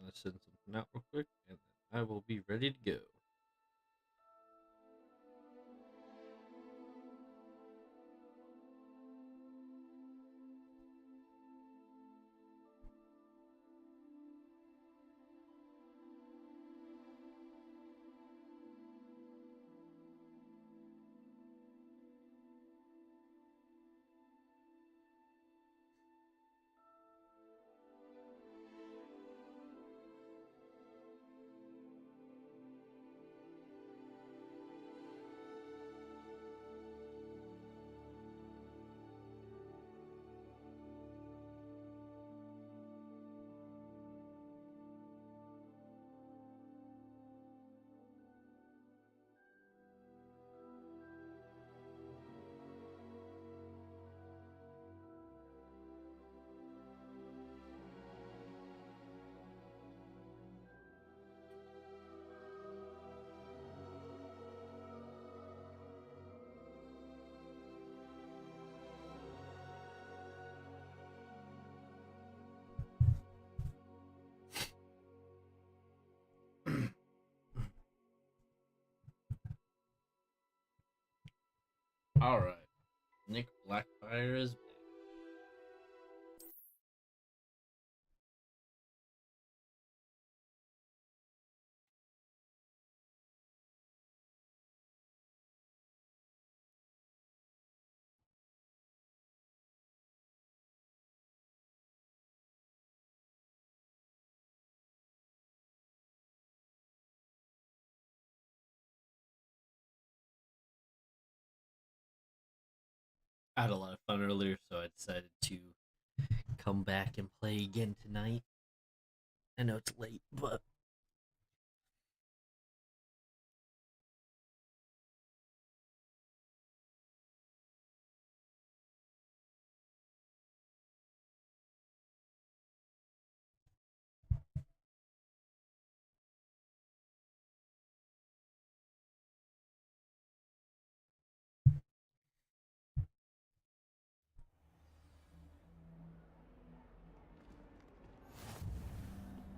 gonna send something out real quick, and then I will be ready to go. All right, Nic Blackfire is back. I had a lot of fun earlier, so I decided to come back and play again tonight. I know it's late, but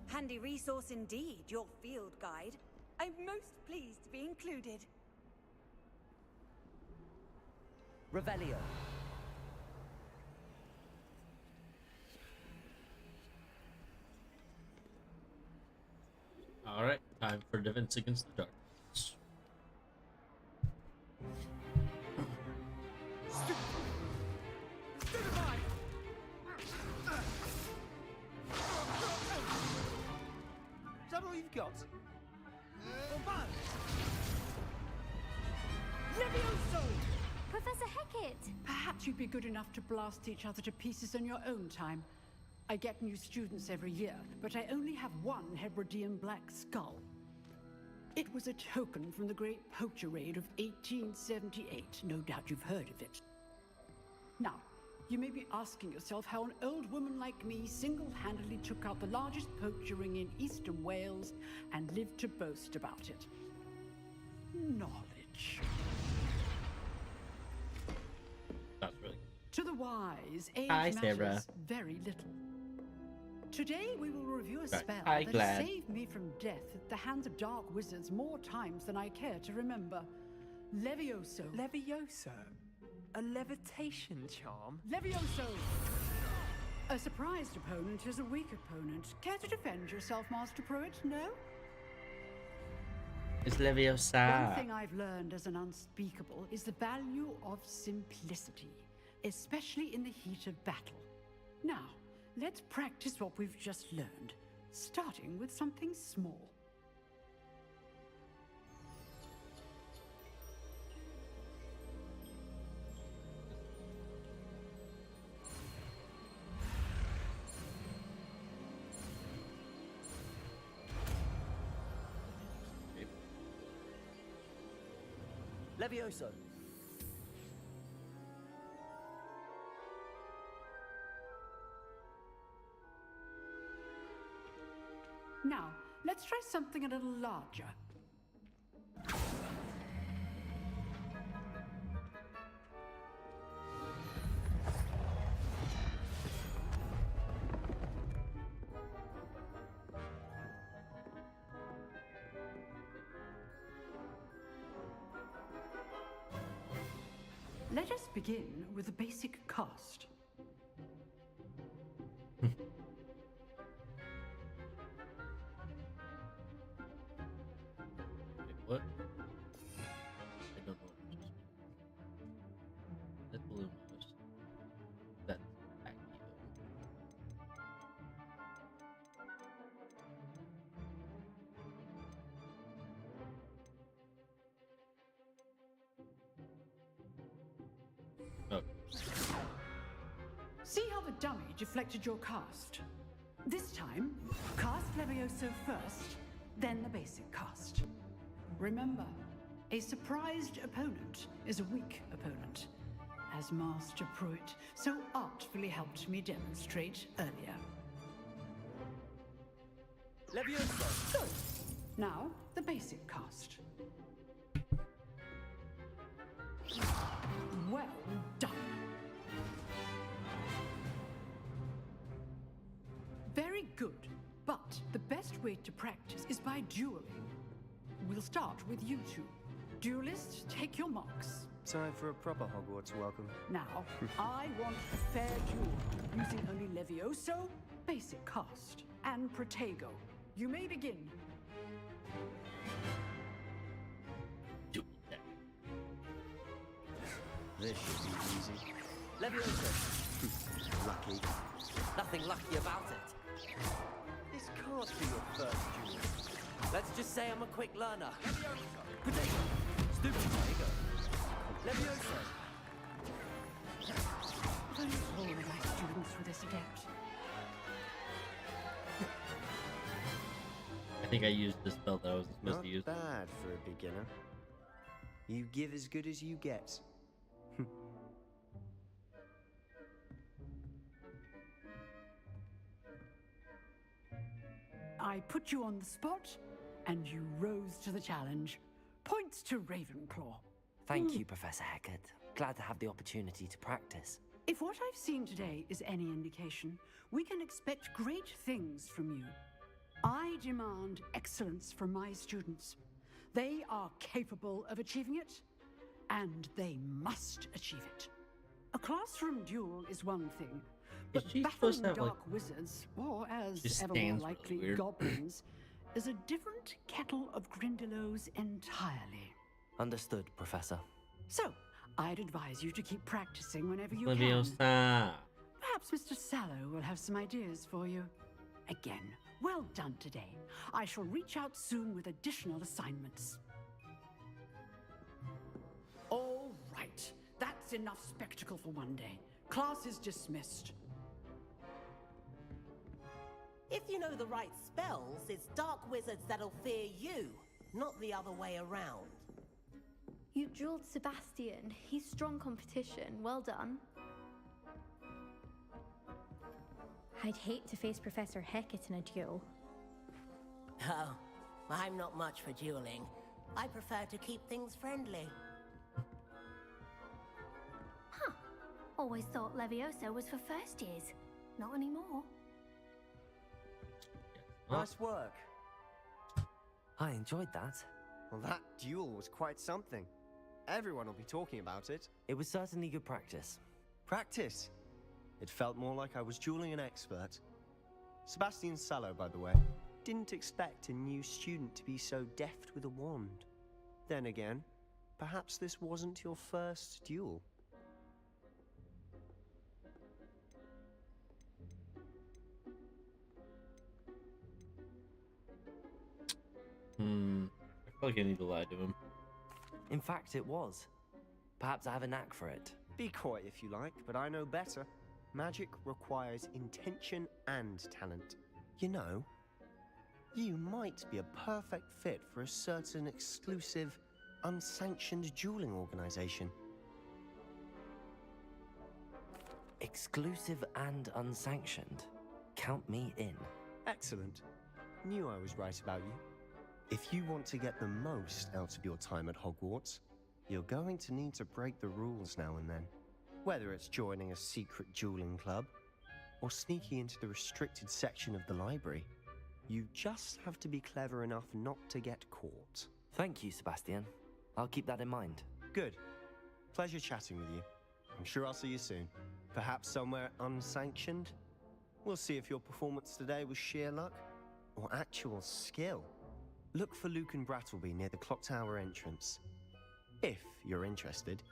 Handy resource indeed, your field guide. I'm most pleased to be included. Revelio. all right, time for Defense Against the Darkness. Is that all you've got? Levioso! Professor Hecat! Perhaps you'd be good enough to blast each other to pieces in your own time. I get new students every year, but I only have one Hebridean black skull. It was a token from the Great Poacher Raid of 1878. No doubt you've heard of it. Now, you may be asking yourself how an old woman like me single-handedly took out the largest poacher ring in eastern Wales and lived to boast about it. Knowledge. That's really To the wise, age Hi, matters Sarah. very little. Today we will review a Right. spell Hi, that Glad. has saved me from death at the hands of dark wizards more times than I care to remember. Levioso. Levioso? A levitation charm? Levioso! A surprised opponent is a weak opponent. Care to defend yourself, Master Pruitt? No? It's One Leviosa. thing I've learned as an unspeakable is the value of simplicity, especially in the heat of battle. Now, let's practice what we've just learned, starting with something small. Levioso. Now, let's try something a little larger. Let us begin with the basic cast. Wait, what? I don't know what you just mean. That balloon was. That's Accio. Oh, See how the dummy deflected your cast? This time, cast Levioso first, then the basic cast. Remember, a surprised opponent is a weak opponent, as Master Pruitt so artfully helped me demonstrate earlier. Levioso! Good. Now, the basic cast. Well done. Very good, but the best way to practice is by dueling. We'll start with you two. Duelists, take your marks. Time for a proper Hogwarts welcome. Now, I want a fair duel, using only Levioso, basic cast, and Protego. You may begin. do that. This should be easy. Levioso! Lucky. Nothing lucky about it. This can't be your first duel. Let's just say I'm a quick learner. Potato! Stupid Tiger! Levioso! If only all of my students were this adept. I think I used the spell that I wasn't supposed Not to use. bad for a beginner. You give as good as you get. I put you on the spot, and you rose to the challenge. Points to Ravenclaw. Thank you, Professor Hecat. Glad to have the opportunity to practice. If what I've seen today is any indication, we can expect great things from you. I demand excellence from my students. They are capable of achieving it, and they must achieve it. A classroom duel is one thing, but she battling supposed to have, dark like- wizards, or She as ever more stands really likely, weird. goblins, is a different kettle of Grindylows entirely. Understood, Professor. So, I'd advise you to keep practicing whenever you can. Leviosa. Perhaps Mr. Sallow will have some ideas for you. Again, well done today. I shall reach out soon with additional assignments. All right, that's enough spectacle for one day. Class is dismissed. If you know the right spells, it's dark wizards that'll fear you, not the other way around. You drilled Sebastian. He's strong competition. Well done. I'd hate to face Professor Hecat in a duel. Oh, I'm not much for dueling. I prefer to keep things friendly. Huh. Always thought Levioso was for first years. Not anymore. Nice work. I enjoyed that. Well, that duel was quite something. Everyone will be talking about it. It was certainly good practice. Practice. It felt more like I was dueling an expert. Sebastian Sallow, by the way, didn't expect a new student to be so deft with a wand. Then again, perhaps this wasn't your first duel. I feel like I need to lie to him. In fact, it was. Perhaps I have a knack for it. Be coy if you like, but I know better. Magic requires intention and talent. You know, you might be a perfect fit for a certain exclusive, unsanctioned dueling organization. Exclusive and unsanctioned. Count me in. Excellent. Knew I was right about you. If you want to get the most out of your time at Hogwarts, you're going to need to break the rules now and then. Whether it's joining a secret dueling club, or sneaking into the restricted section of the library, you just have to be clever enough not to get caught. Thank you, Sebastian. I'll keep that in mind. Good. Pleasure chatting with you. I'm sure I'll see you soon. Perhaps somewhere unsanctioned? We'll see if your performance today was sheer luck or actual skill. Look for Luke and Brattleby near the clock tower entrance. If you're interested.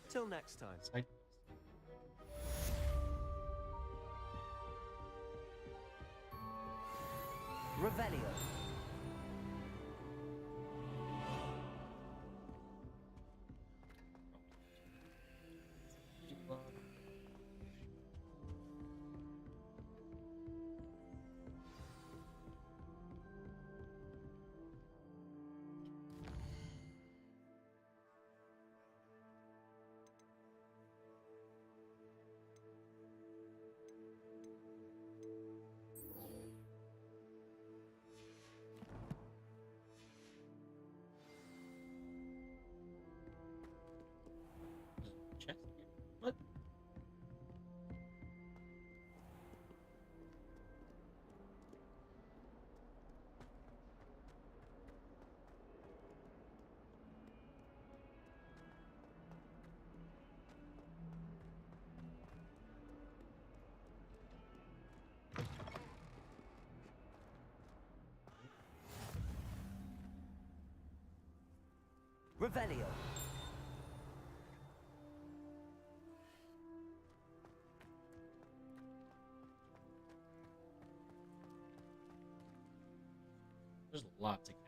Till next time. Side Revelio. chest here? What? Revelio. There's a lot to catch.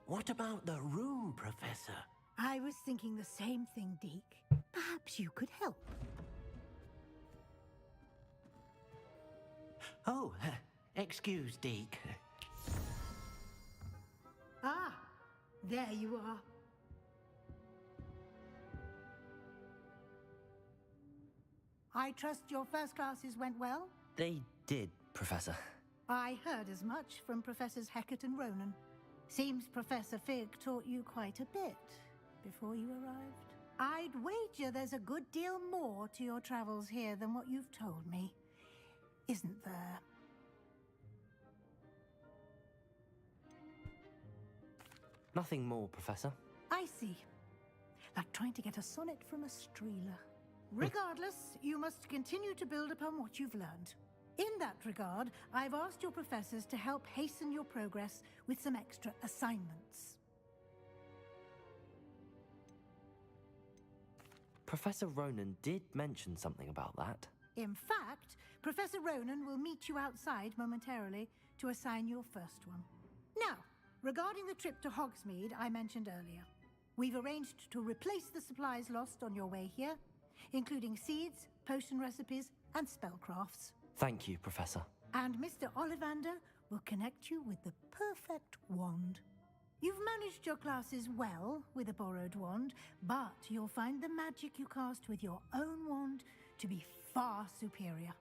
What about the room, Professor? I was thinking the same thing, Deke. Perhaps you could help. Oh, excuse, Deke. Ah, there you are. I trust your first classes went well? They did, Professor. I heard as much from Professors Hecat and Ronan. Seems Professor Fig taught you quite a bit before you arrived. I'd wager there's a good deal more to your travels here than what you've told me. Isn't there? Nothing more, Professor. I see. Like trying to get a sonnet from a streeler. Regardless, you must continue to build upon what you've learned. In that regard, I've asked your professors to help hasten your progress with some extra assignments. Professor Ronan did mention something about that. In fact, Professor Ronan will meet you outside momentarily to assign your first one. Now, regarding the trip to Hogsmeade I mentioned earlier, we've arranged to replace the supplies lost on your way here, including seeds, potion recipes, and spellcrafts. Thank you, Professor. And Mr. Ollivander will connect you with the perfect wand. You've managed your classes well with a borrowed wand, but you'll find the magic you cast with your own wand to be far superior.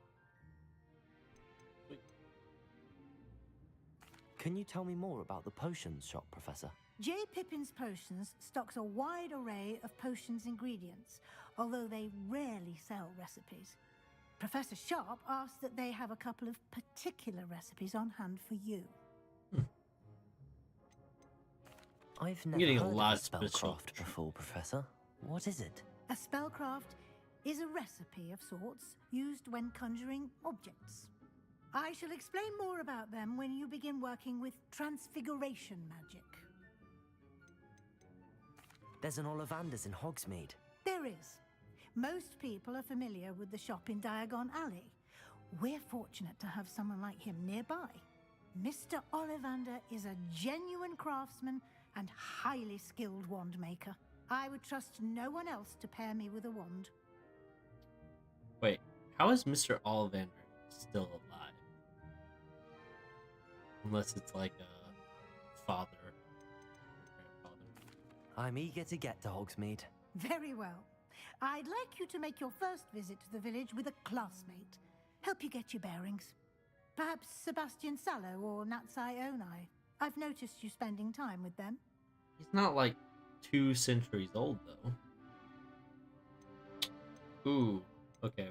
Can you tell me more about the potions shop, Professor? J. Pippin's Potions stocks a wide array of potions ingredients, although they rarely sell recipes. Professor Sharp asked that they have a couple of particular recipes on hand for you. I've never getting a heard lot of of spellcraft special- before, Professor. What is it? A spellcraft is a recipe of sorts used when conjuring objects. I shall explain more about them when you begin working with transfiguration magic. There's an Ollivander's in Hogsmeade. There is. Most people are familiar with the shop in Diagon Alley. We're fortunate to have someone like him nearby. Mr. Ollivander is a genuine craftsman and highly skilled wand maker. I would trust no one else to pair me with a wand. Wait, how is Mr. Ollivander still alive? Unless it's like a father or grandfather. I'm eager to get to Hogsmeade. Very well. I'd like you to make your first visit to the village with a classmate. Help you get your bearings. Perhaps Sebastian Sallow or Natsai Onai. I've noticed you spending time with them. He's not like 2 centuries old, though. Ooh. Okay,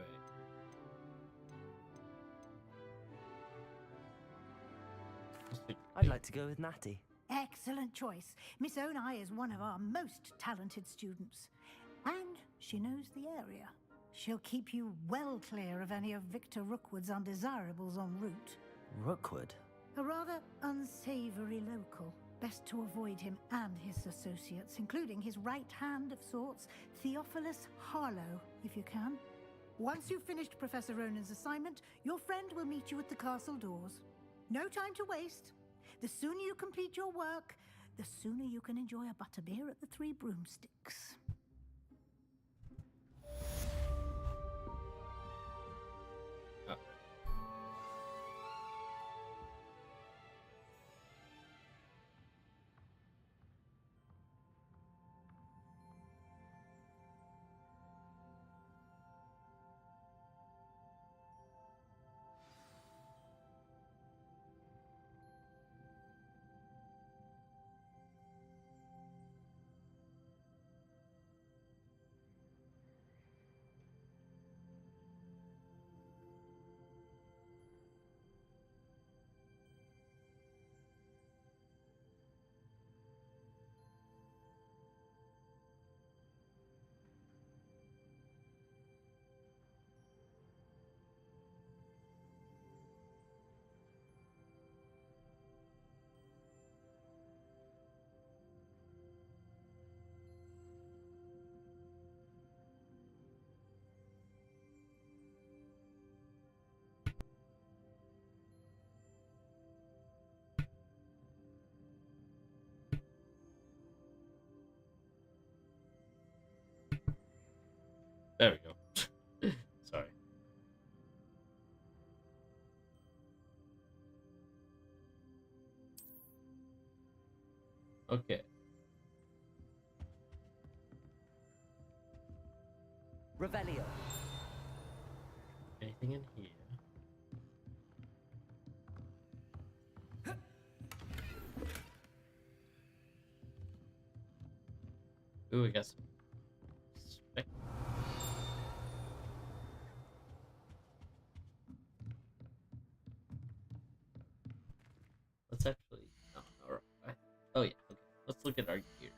wait. I'd like to go with Natty. Excellent choice. Miss Onai is one of our most talented students. And she knows the area. She'll keep you well clear of any of Victor Rookwood's undesirables en route. Rookwood? A rather unsavory local. Best to avoid him and his associates, including his right hand of sorts, Theophilus Harlow, if you can. Once you've finished Professor Ronan's assignment, your friend will meet you at the castle doors. No time to waste. The sooner you complete your work, the sooner you can enjoy a butterbeer at the Three Broomsticks. There we go. Sorry. Okay. Revelio. Anything in here? Ooh, we got some spec. Let's actually. Oh, alright. Oh yeah. Okay. Let's look at our gear.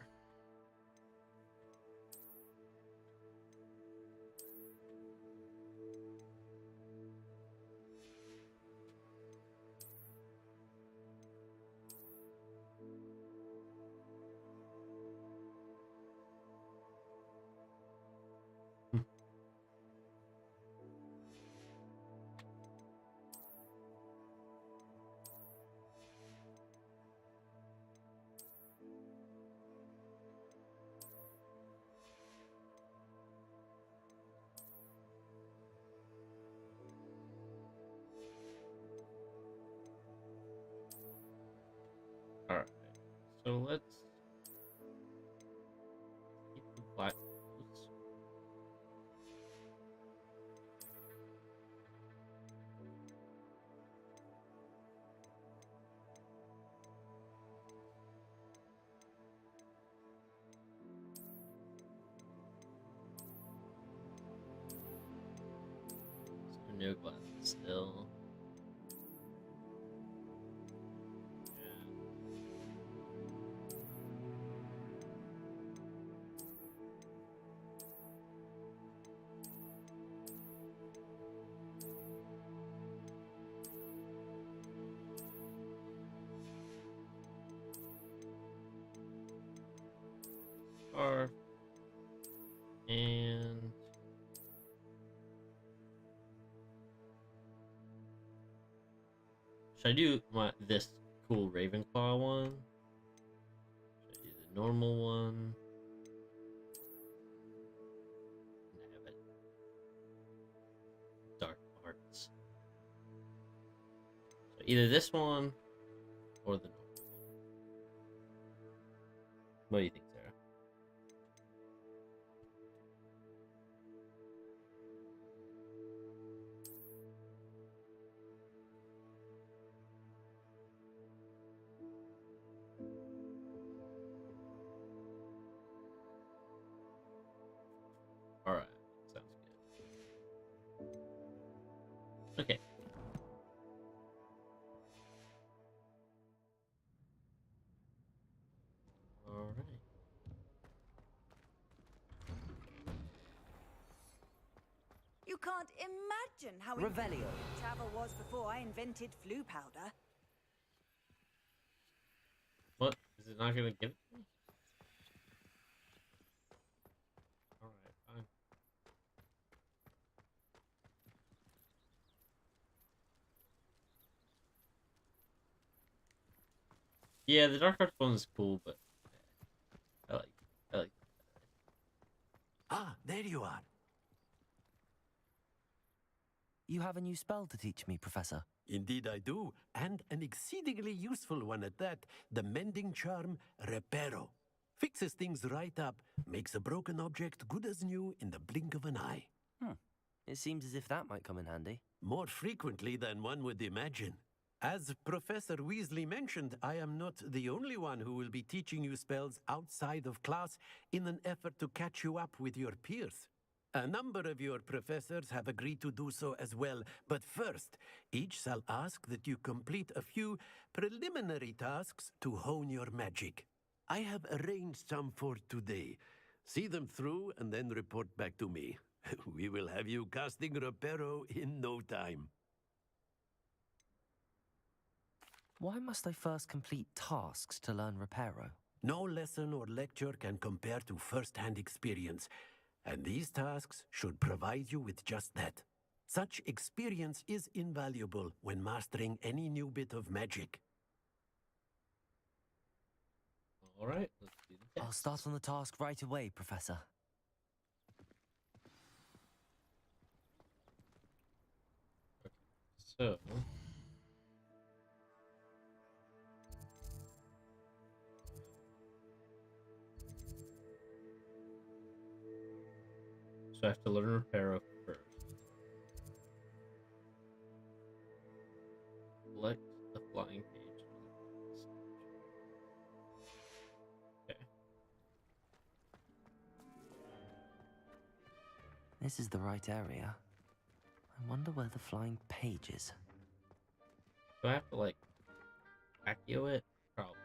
Alright. So let's keep the black clothes. So no glasses still. Scarf. And should I do this cool Ravenclaw one? Should I do the normal one? Nah, but dark arts. So either this one or the normal one. What do you think, Sarah? Okay. All right. You can't imagine how Revelio. travel was before I invented flu powder. What? Is it not gonna give it to me? All right, fine. Yeah, the Dark Arts one is cool, but I like it. Ah, there you are. You have a new spell to teach me, Professor. Indeed I do, and an exceedingly useful one at that, the mending charm Reparo. Fixes things right up, makes a broken object good as new in the blink of an eye. It seems as if that might come in handy. More frequently than one would imagine. As Professor Weasley mentioned, I am not the only one who will be teaching you spells outside of class in an effort to catch you up with your peers. A number of your professors have agreed to do so as well, but first, each shall ask that you complete a few preliminary tasks to hone your magic. I have arranged some for today. See them through and then report back to me. We will have you casting Reparo in no time. Why must I first complete tasks to learn Reparo? No lesson or lecture can compare to first-hand experience, and these tasks should provide you with just that. Such experience is invaluable when mastering any new bit of magic. All right, let's do the I'll test. start on the task right away, Professor. So, I have to learn Reparo first. Select the flying page. Okay. This is the right area. I wonder where the flying page is. Do I have to, like, accio it? Probably.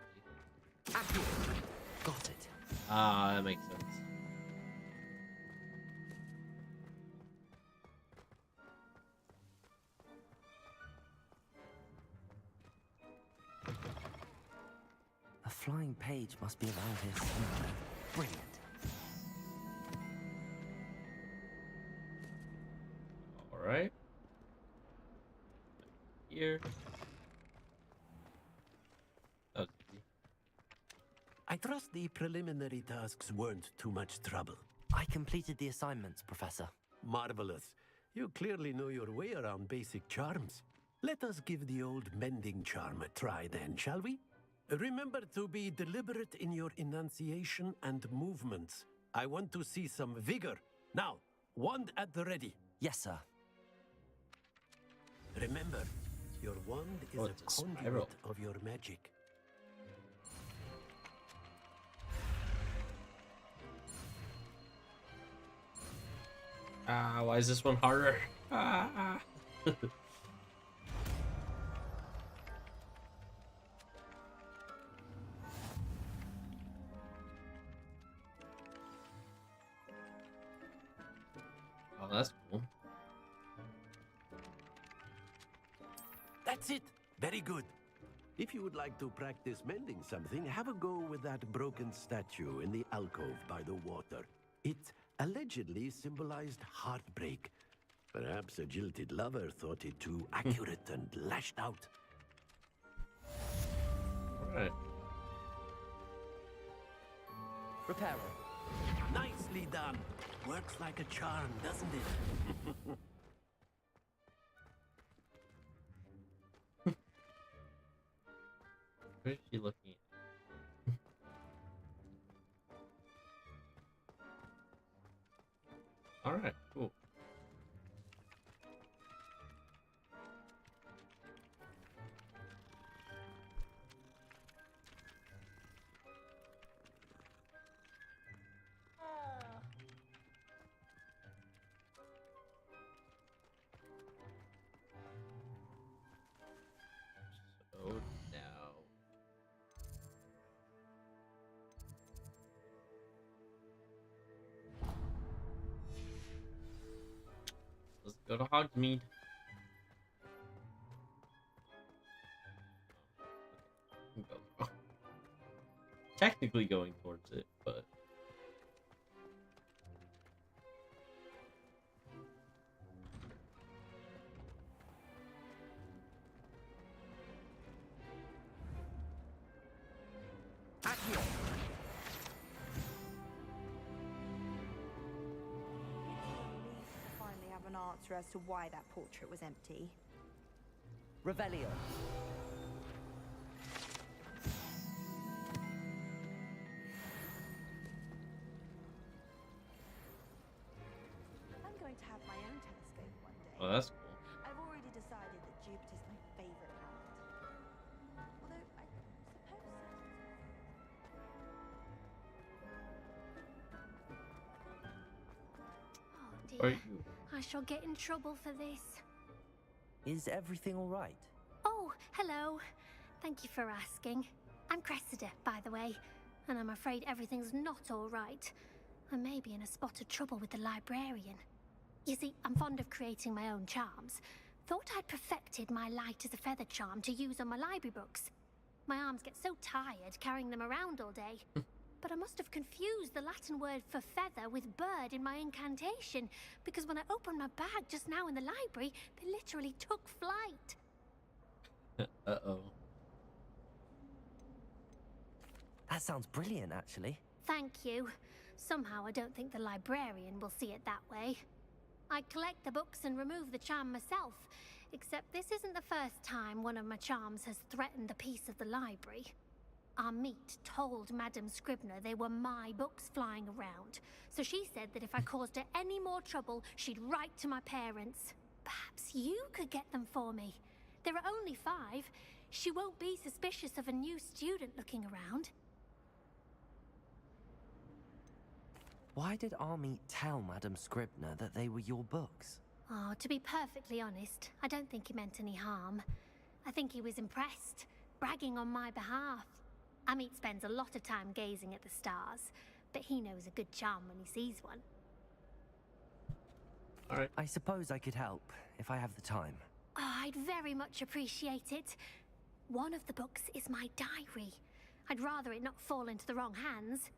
Got it. Ah, that makes sense. A flying page must be around here somewhere. Brilliant. All right. Here. That was easy. I trust the preliminary tasks weren't too much trouble. I completed the assignments, Professor. Marvelous. You clearly know your way around basic charms. Let us give the old mending charm a try then, shall we? Remember to be deliberate in your enunciation and movements. I want to see some vigor. Now, wand at the ready. Yes, sir. Remember, your wand is Oh, a it's a conduit spiral. of your magic. Ah, why is this one harder? Ah. Oh, that's cool. That's it. Very good. If you would like to practice mending something, have a go with that broken statue in the alcove by the water. It allegedly symbolized heartbreak. Perhaps a jilted lover thought it too accurate and lashed out. All right. Reparo. Nicely done. Works like a charm, doesn't it? What is she looking at? All right, cool. Go to Hogsmeade. Go. Technically going towards it, but Accio. Finally have an answer as to why that portrait was empty. Revelio. I'm going to have my own telescope one day. oh, that's cool. I've already decided that Jupiter's my favorite planet. Although I suppose Oh Are dear. you? I shall get in trouble for this. Is everything all right? Oh, hello. Thank you for asking. I'm Cressida, by the way, and I'm afraid everything's not all right. I may be in a spot of trouble with the librarian. You see, I'm fond of creating my own charms. Thought I'd perfected my light as a feather charm to use on my library books. My arms get so tired carrying them around all day. But I must have confused the Latin word for feather with bird in my incantation, because when I opened my bag just now in the library, they literally took flight. Uh-oh. That sounds brilliant, actually. Thank you. Somehow I don't think the librarian will see it that way. I collect the books and remove the charm myself, except this isn't the first time one of my charms has threatened the peace of the library. Our meet told Madame Scribner they were my books flying around, so she said that if I caused her any more trouble, she'd write to my parents. Perhaps you could get them for me. There are only 5. She won't be suspicious of a new student looking around. Why did Army tell Madame Scribner that they were your books? Oh, to be perfectly honest, I don't think he meant any harm. I think he was impressed, bragging on my behalf. Amit spends a lot of time gazing at the stars, but he knows a good charm when he sees one. Alright. I suppose I could help, if I have the time. Oh, I'd very much appreciate it. One of the books is my diary. I'd rather it not fall into the wrong hands.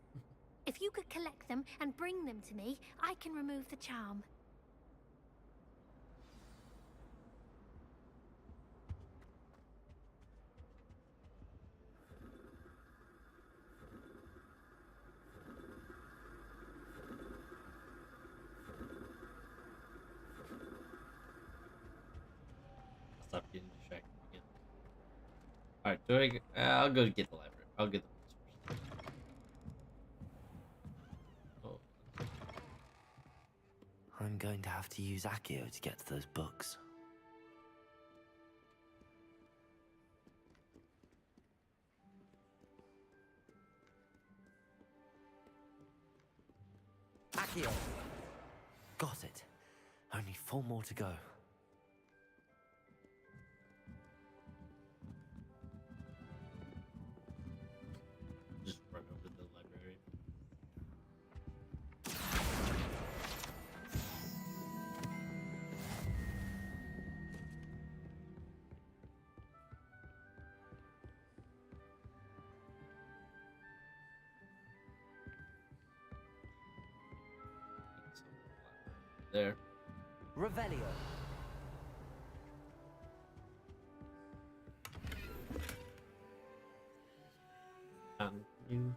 If you could collect them and bring them to me, I can remove the charm. Stop getting distracted again. Alright, do I? I'll go get the library. I'll get the books first. Oh. I'm going to have to use Accio to get to those books. Accio! Got it. Only 4 more to go. Just run over the library. There. Revelio. You.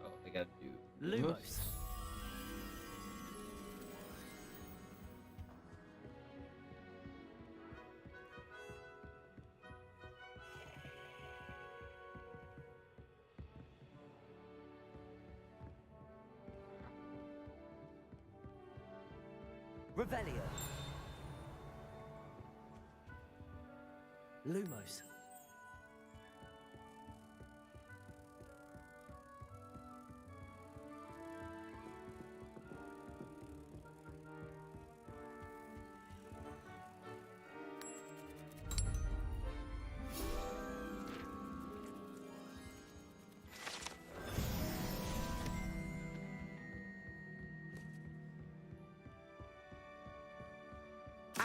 Oh, I gotta do Lumos. Revelio. Lumos.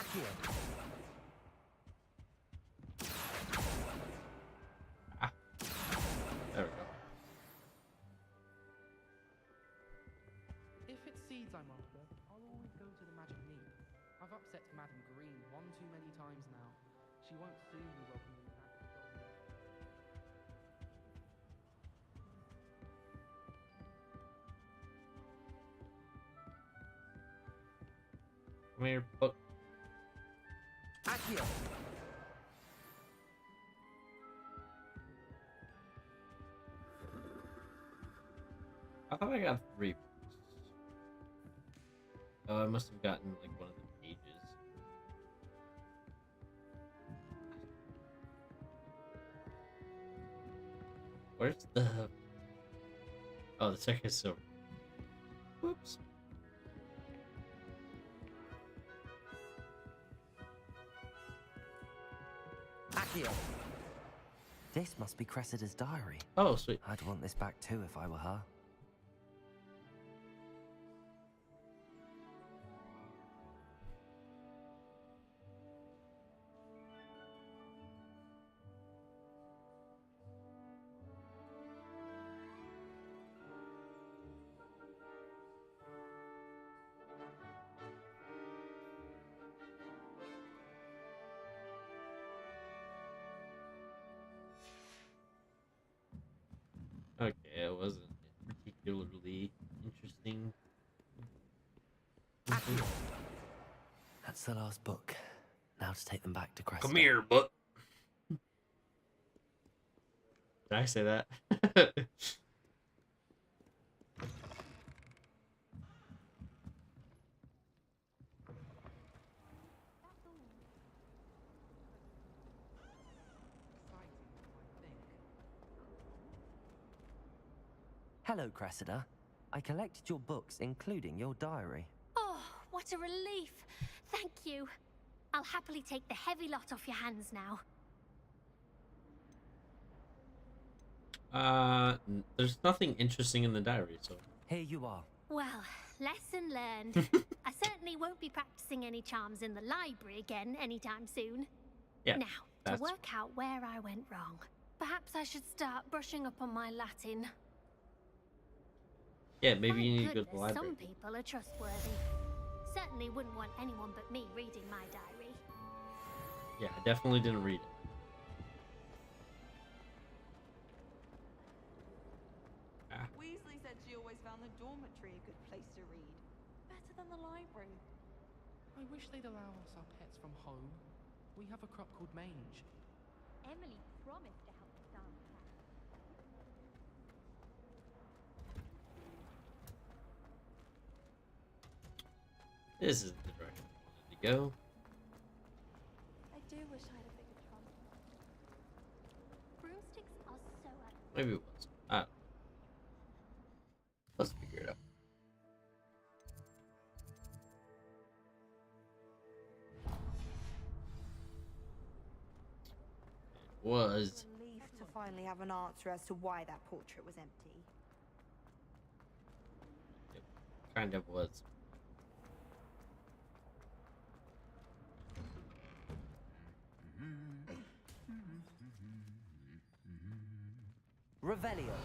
Accio. There we go. If it's seeds I'm after, I'll always go to the Magic Neep. I've upset Madam Green one too many times now. She won't soon be welcoming me back to Come here, book. Accio. I thought I got 3 books. Oh, I must have gotten like one of the pages. Where's the... Oh, the second silver. Whoops. Accio. This must be Cressida's diary. Oh, sweet. I'd want this back too if I were her. Okay, it wasn't particularly interesting. Accio. That's the last book. Now to take them back to Cressida. Come here, book. Did I say that? Hello, Cressida. I collected your books, including your diary. Oh, what a relief. Thank you. I'll happily take the heavy lot off your hands now. There's nothing interesting in the diary, so... Here you are. Well, lesson learned. I certainly won't be practicing any charms in the library again anytime soon. Yeah, now, to work out where I went wrong. Perhaps I should start brushing up on my Latin. Yeah, maybe My you need to go to the goodness, library. some people are trustworthy. Certainly wouldn't want anyone but me reading my diary. Yeah, I definitely didn't read it. Weasley said she always found the dormitory a good place to read. Better than the library. I wish they'd allow us our pets from home. We have a crop called Mange. Emily promised to help us down the path. This is the direction I wanted to go. I do wish I had a bigger trunk. Broomsticks are so Maybe it was. I don't know. Let's figure it out. It was. Relief to finally have an answer as to why that portrait was empty. It kind of was. Revelio.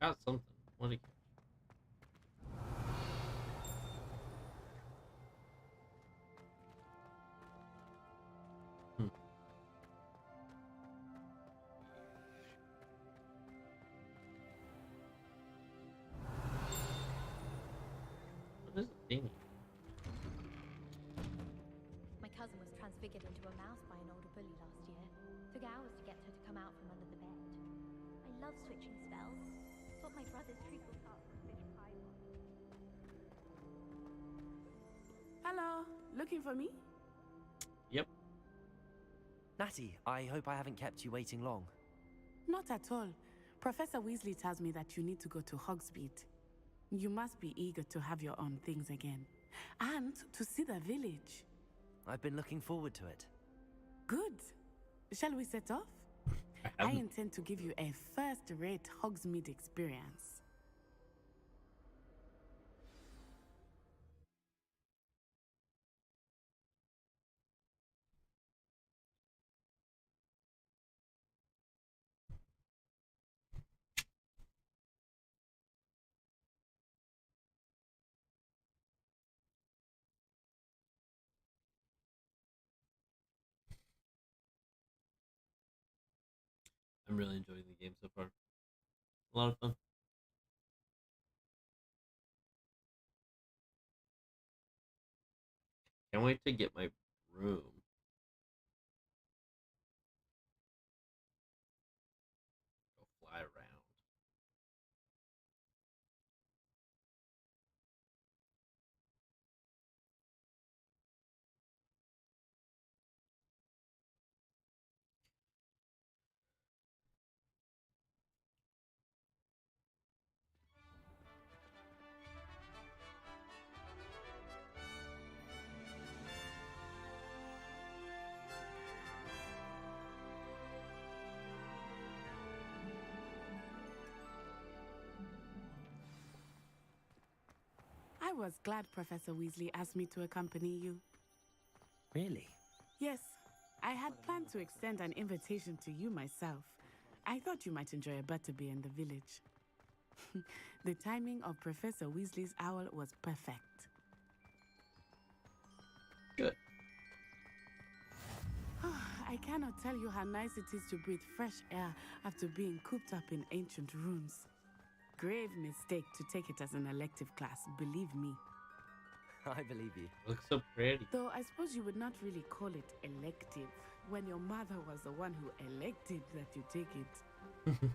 Got something. What do you... What is it thingy? My cousin was transfigured into a mouse by an older bully last year. Took hours to get her to come out from under the bed. I love switching spells. It's what my brother's treacle tart from fish pie was. Hello, looking for me? Yep. Natty, I hope I haven't kept you waiting long. Not at all. Professor Weasley tells me that you need to go to Hogsmeade. You must be eager to have your own things again. And to see the village. I've been looking forward to it. Good. Shall we set off? I intend to give you a first-rate Hogsmeade experience. I'm really enjoying the game so far. A lot of fun. Can't wait to get my room. Go fly around. I was glad Professor Weasley asked me to accompany you. Really? Yes, I had planned to extend an invitation to you myself. I thought you might enjoy a butterbeer in the village. The timing of Professor Weasley's owl was perfect. Good. I cannot tell you how nice it is to breathe fresh air after being cooped up in ancient rooms. Grave mistake to take it as an elective class, believe me. I believe you. Looks so pretty. Though I suppose you would not really call it elective when your mother was the one who elected that you take it.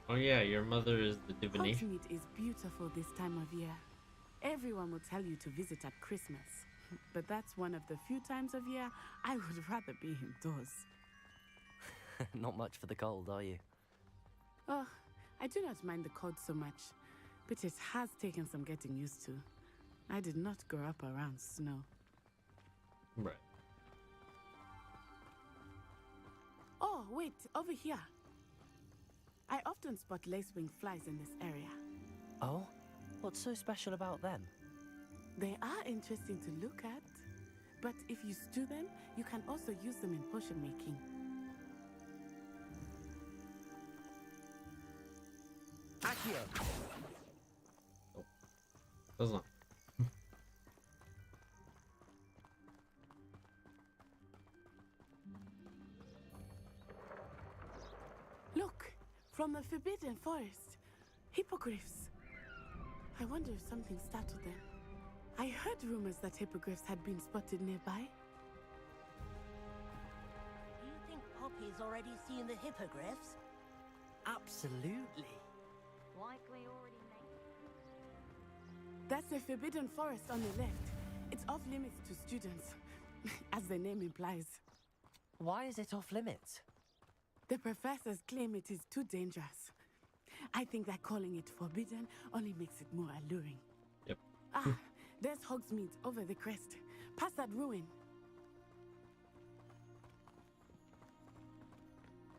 Oh yeah, your mother is the divination. Hogsmeade is beautiful this time of year. Everyone will tell you to visit at Christmas, but that's one of the few times of year I would rather be indoors. Not much for the cold, are you? Oh, I do not mind the cold so much, but it has taken some getting used to. I did not grow up around snow. Right. Oh, wait, over here. I often spot lacewing flies in this area. Oh? What's so special about them? They are interesting to look at, but if you stew them, you can also use them in potion making. Accio! Oh. Does not. Look, from the Forbidden Forest. Hippogriffs. I wonder if something startled them. I heard rumors that hippogriffs had been spotted nearby. Do you think Poppy's already seen the hippogriffs? Absolutely. Likely already made. That's the Forbidden Forest on the left. It's off limits to students, as the name implies. Why is it off limits? The professors claim it is too dangerous. I think that calling it forbidden only makes it more alluring. Yep. Ah, there's Hogsmeade over the crest. Past that ruin.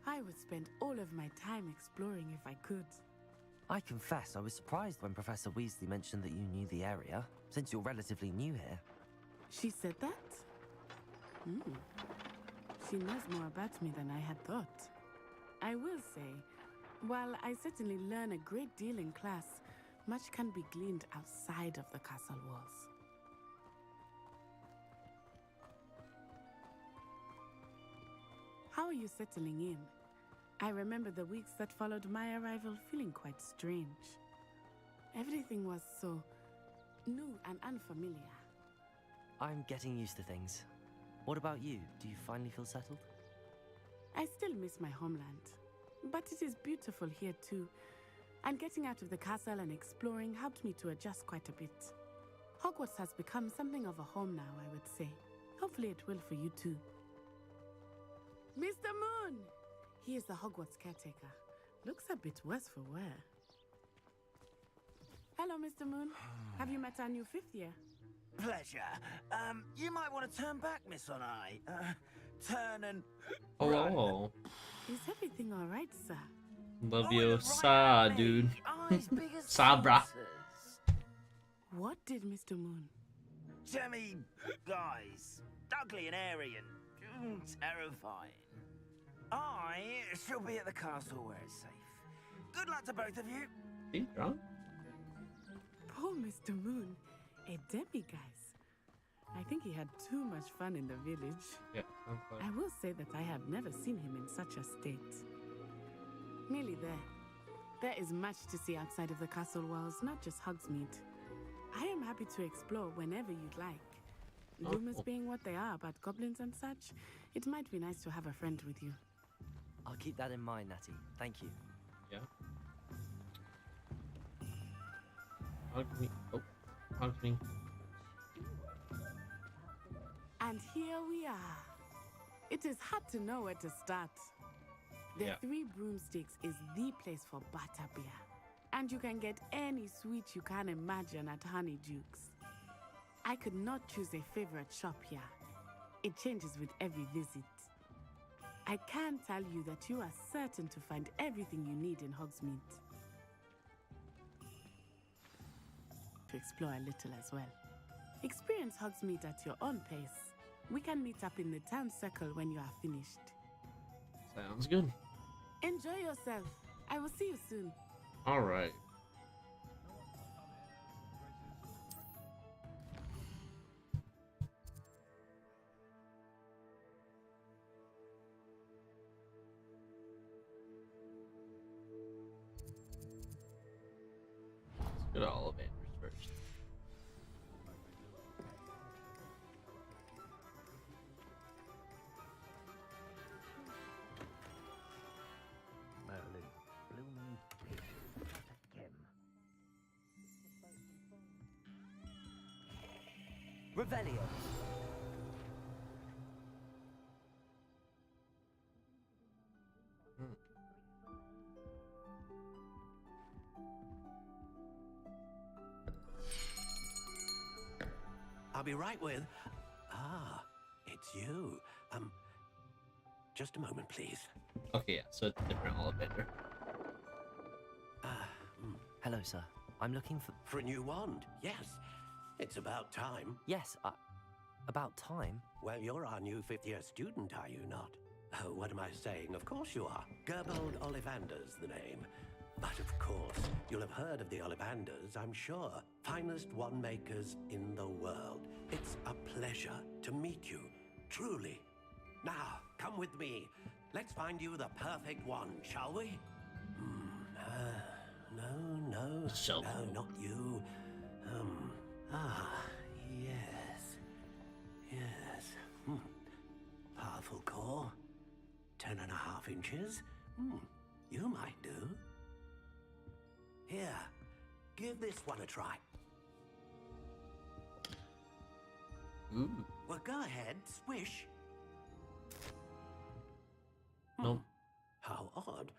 I would spend all of my time exploring if I could. I confess I was surprised when Professor Weasley mentioned that you knew the area, since you're relatively new here. She said that? She knows more about me than I had thought. I will say, while I certainly learn a great deal in class, much can be gleaned outside of the castle walls. How are you settling in? I remember the weeks that followed my arrival feeling quite strange. Everything was so new and unfamiliar. I'm getting used to things. What about you? Do you finally feel settled? I still miss my homeland, but it is beautiful here too. And getting out of the castle and exploring helped me to adjust quite a bit. Hogwarts has become something of a home now, I would say. Hopefully it will for you too. Mr. Moon! He is the Hogwarts caretaker. Looks a bit worse for wear. Hello, Mr. Moon. Have you met our new fifth year? Pleasure. You might want to turn back, Miss Onai. Turn and... Oh. Is everything all right, sir? Love you, Sa, dude. Sabra. What did Mr. Moon? Jemmy, guys. Ugly and airy and terrifying. I shall be at the castle where it's safe. Good luck to both of you. Be drunk? Poor Mr. Moon. A demiguise. I think he had too much fun in the village. Yeah, sounds like. I will say that I have never seen him in such a state. Nearly there. There is much to see outside of the castle walls, not just Hogsmeade. I am happy to explore whenever you'd like. Oh, Rumors cool. being what they are about goblins and such, it might be nice to have a friend with you. I'll keep that in mind, Natty. Thank you. Yeah. Hogsmeade. Oh, Hogsmeade. And here we are. It is hard to know where to start. The Three Broomsticks is the place for butterbeer. And you can get any sweet you can imagine at Honeydukes. I could not choose a favorite shop here. It changes with every visit. I can tell you that you are certain to find everything you need in Hogsmeade. To explore a little as well. Experience Hogsmeade at your own pace. We can meet up in the town circle when you are finished. Sounds good. Enjoy yourself. I will see you soon. All right. Let's go to Ollivanders first. Merlin, blooming pig, Gem. Revelio. I'll be right with... Ah, it's you. Just a moment, please. Okay, yeah, so it's a different Ollivander. Hello, sir. I'm looking for... For a new wand, yes. It's about time. Yes, about time? Well, you're our new fifth-year student, are you not? Oh, what am I saying? Of course you are. Gerbold Ollivander's the name. But of course, you'll have heard of the Ollivanders, I'm sure. Finest wand makers in the world. It's a pleasure to meet you, truly. Now, come with me. Let's find you the perfect wand, shall we? No, not you. Yes. Powerful core. 10.5 inches. You might do. Here, give this one a try. Ooh. Well, go ahead, swish. Nope. How odd.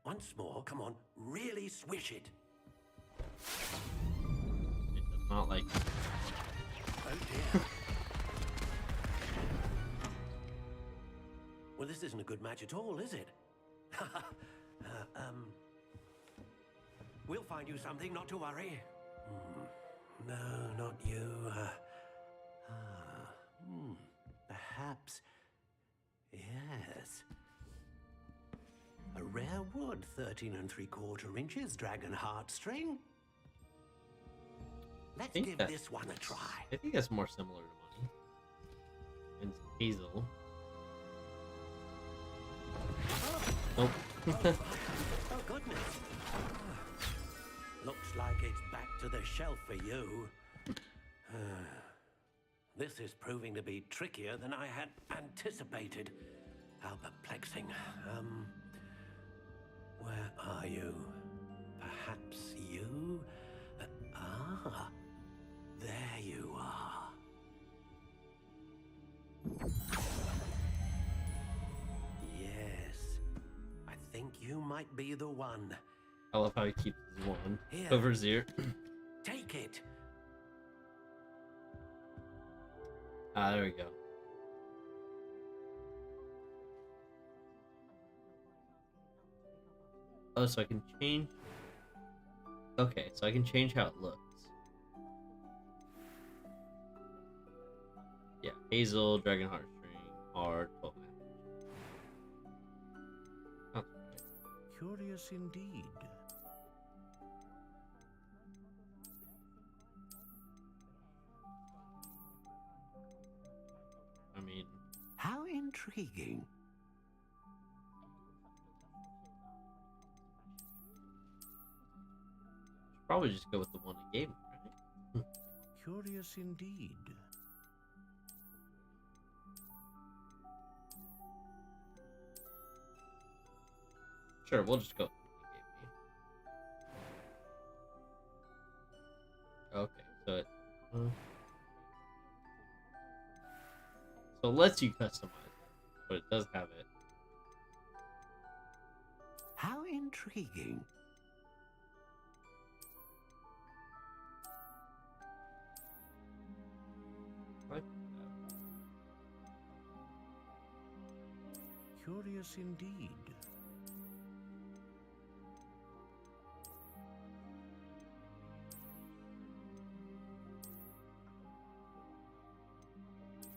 Once more, come on, really swish it. It does not like... Oh dear. Well, this isn't a good match at all, is it? We'll find you something, not to worry. No, not you. Perhaps. Yes. A rare wood, 13 3/4 inches, dragon heartstring. Let's give this one a try. I think that's more similar to money. And hazel. Nope. Oh, goodness. Looks like it's back to the shelf for you. This is proving to be trickier than I had anticipated. How perplexing. Where are you? Perhaps you? There you are. Yes. I think you might be the one. I love how he keeps his wand Here. over his ear. Take it. Ah, there we go. Oh, so I can change... Okay, so I can change how it looks. Yeah, hazel, dragon heartstring, hard, 12 match. Curious indeed. intriguing. Probably just go with the one it gave me, right? Curious indeed. Sure, we'll just go with the one it gave me. Okay, so it... so it lets you customize it, but it does have it. How intriguing. Curious indeed.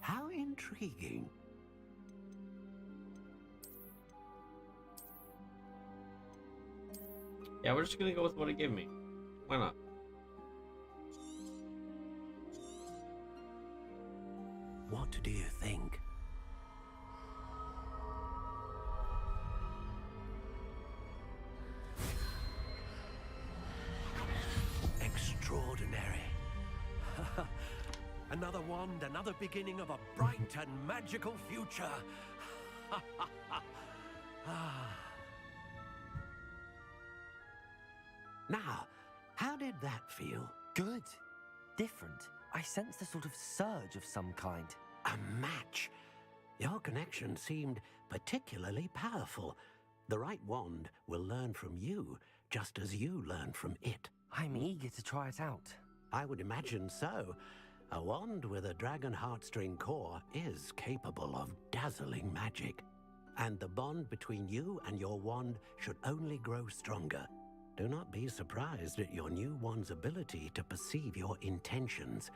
How intriguing. Yeah, we're just gonna go with what it gave me. Why not? What do you think? Extraordinary. Another wand, another beginning of a bright and magical future. Now, how did that feel? Good. Different. I sensed a sort of surge of some kind. A match. Your connection seemed particularly powerful. The right wand will learn from you, just as you learn from it. I'm eager to try it out. I would imagine so. A wand with a dragon heartstring core is capable of dazzling magic. And the bond between you and your wand should only grow stronger. Do not be surprised at your new wand's ability to perceive your intentions,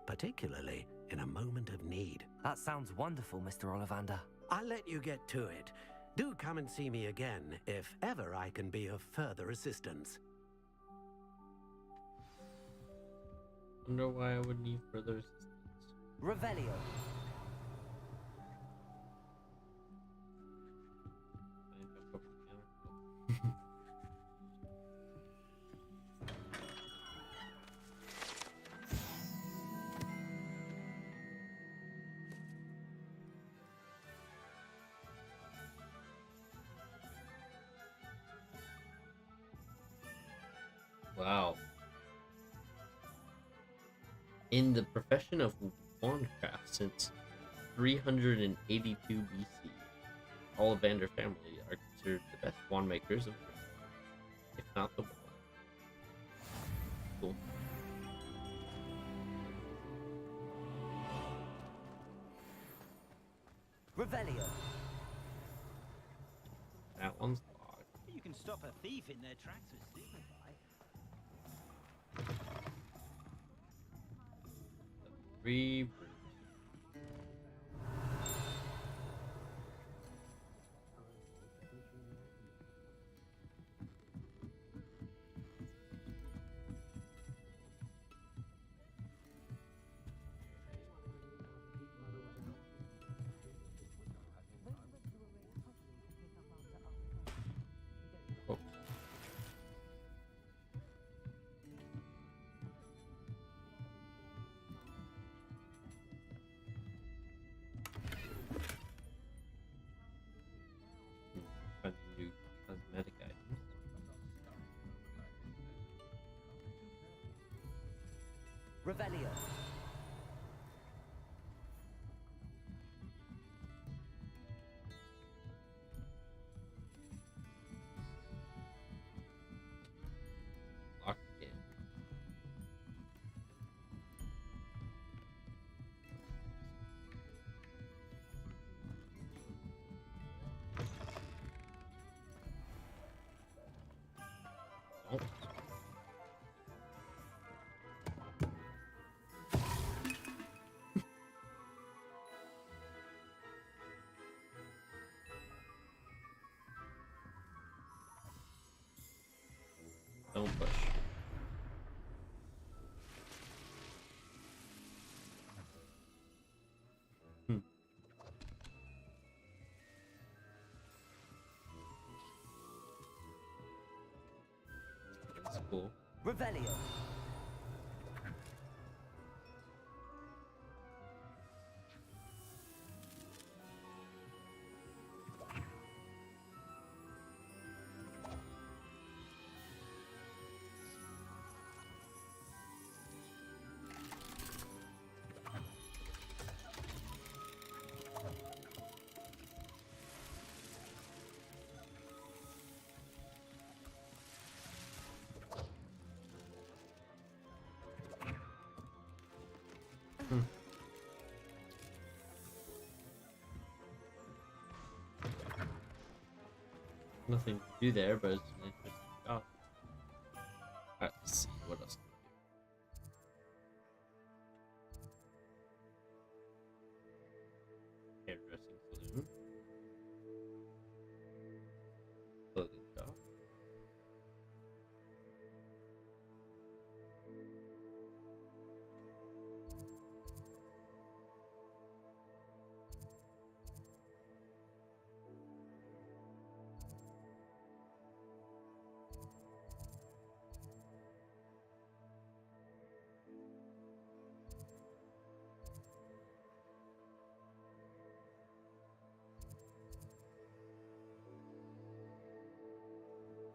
particularly in a moment of need. That sounds wonderful, Mr. Ollivander. I'll let you get to it. Do come and see me again if ever I can be of further assistance. Wonder why I would need further assistance. Revelio. Wow. In the profession of wandcraft since 382 BC, Ollivander family are considered the best wand makers of Britain, if not the world. Cool. Revelio. That one's locked. You can stop a thief in their tracks with Signify. 3 brutes. Oh. Find new cosmetic items. Revelio. Locked in. Oh. Don't push. cool. Revelio. Nothing to do there, but it's an interesting shot. Alright, let's see what else can we do. Hairdressing saloon. Clothing shop.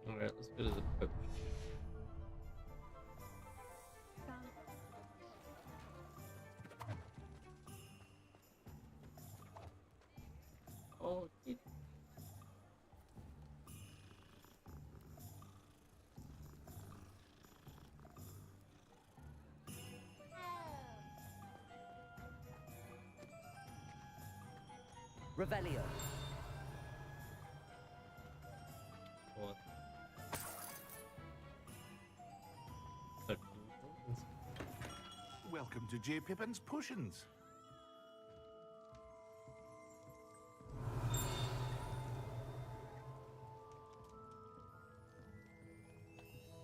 Alright, let's go to the pub. Oh, it... Revelio. What? Welcome to J. Pippin's Potions.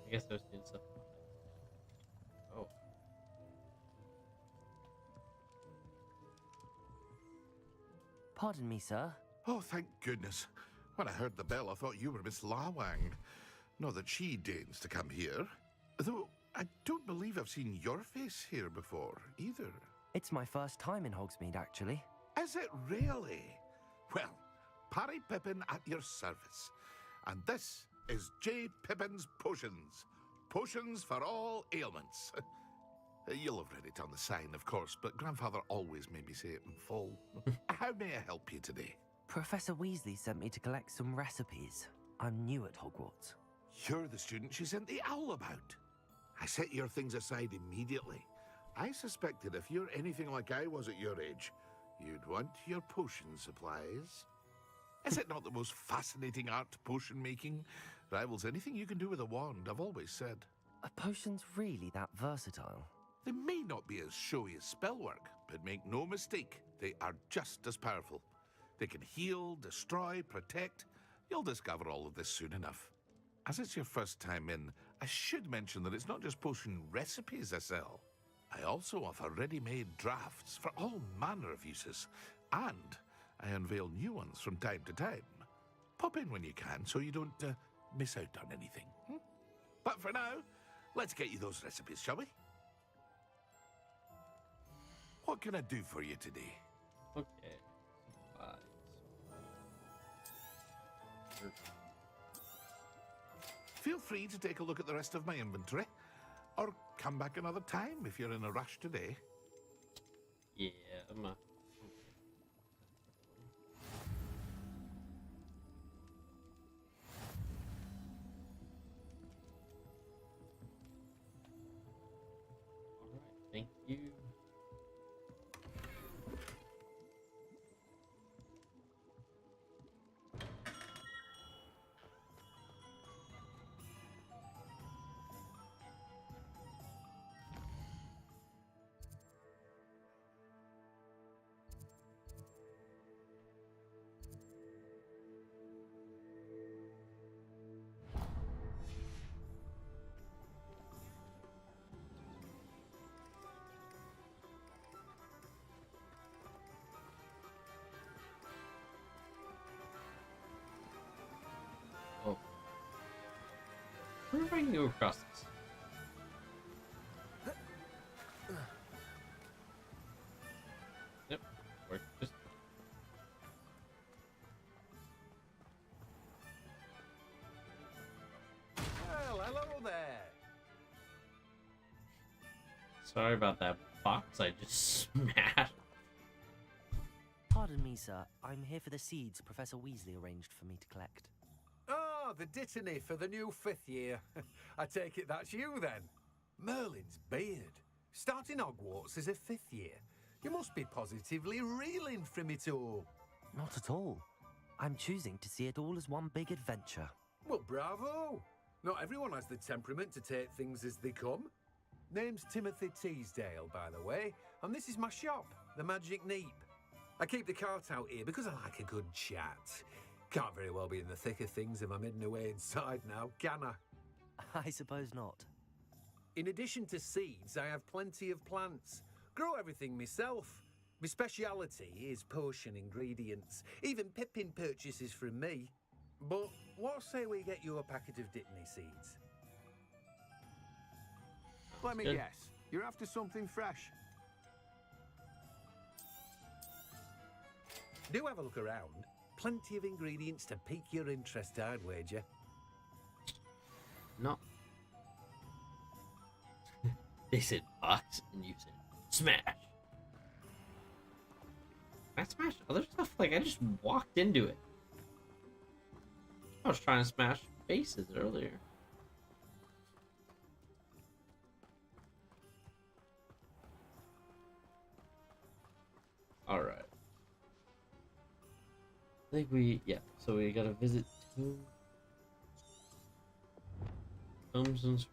I guess I was doing stuff. Oh. Pardon me, sir. Oh, thank goodness. When I heard the bell, I thought you were Miss Lawang. Not that she deigns to come here. Though I don't believe I've seen your face here before, either. It's my first time in Hogsmeade, actually. Is it really? Well, Parry Pippin at your service. And this is J. Pippin's Potions. Potions for all ailments. You'll have read it on the sign, of course, but Grandfather always made me say it in full. How may I help you today? Professor Weasley sent me to collect some recipes. I'm new at Hogwarts. You're the student she sent the owl about. I set your things aside immediately. I suspected if you're anything like I was at your age, you'd want your potion supplies. Is it not the most fascinating art, potion making? Rivals anything you can do with a wand, I've always said. Are potions really that versatile? They may not be as showy as spellwork, but make no mistake, they are just as powerful. They can heal, destroy, protect. You'll discover all of this soon enough. As it's your first time in, I should mention that it's not just potion recipes I sell. I also offer ready-made drafts for all manner of uses, and I unveil new ones from time to time. Pop in when you can so you don't miss out on anything. But for now, let's get you those recipes, shall we? What can I do for you today? Okay. Feel free to take a look at the rest of my inventory, or come back another time if you're in a rush today. Yeah, Alright, thank you. bring you across this? Yep, work just. Well, hello there. Sorry about that box I just smashed. Pardon me, sir. I'm here for the seeds Professor Weasley arranged for me to collect. Oh, the dittany for the new 5th year. I take it that's you then. Merlin's beard. Starting Hogwarts as a 5th year. You must be positively reeling from it all. Not at all. I'm choosing to see it all as one big adventure. Well, bravo. Not everyone has the temperament to take things as they come. Name's Timothy Teasdale, by the way, and this is my shop, the Magic Neep. I keep the cart out here because I like a good chat. Can't very well be in the thick of things if I'm hidden away inside now, can I? I suppose not. In addition to seeds, I have plenty of plants. Grow everything myself. My speciality is potion ingredients. Even Pippin purchases from me. But what say we get you a packet of Dittany seeds? Let me Good. guess. You're after something fresh. Do have a look around. Plenty of ingredients to pique your interest, I'd wager. No. They said box and you said smash. I smashed other stuff like I just walked into it. I was trying to smash faces earlier. Alright. I think so we gotta visit two Tomes and Scrolls.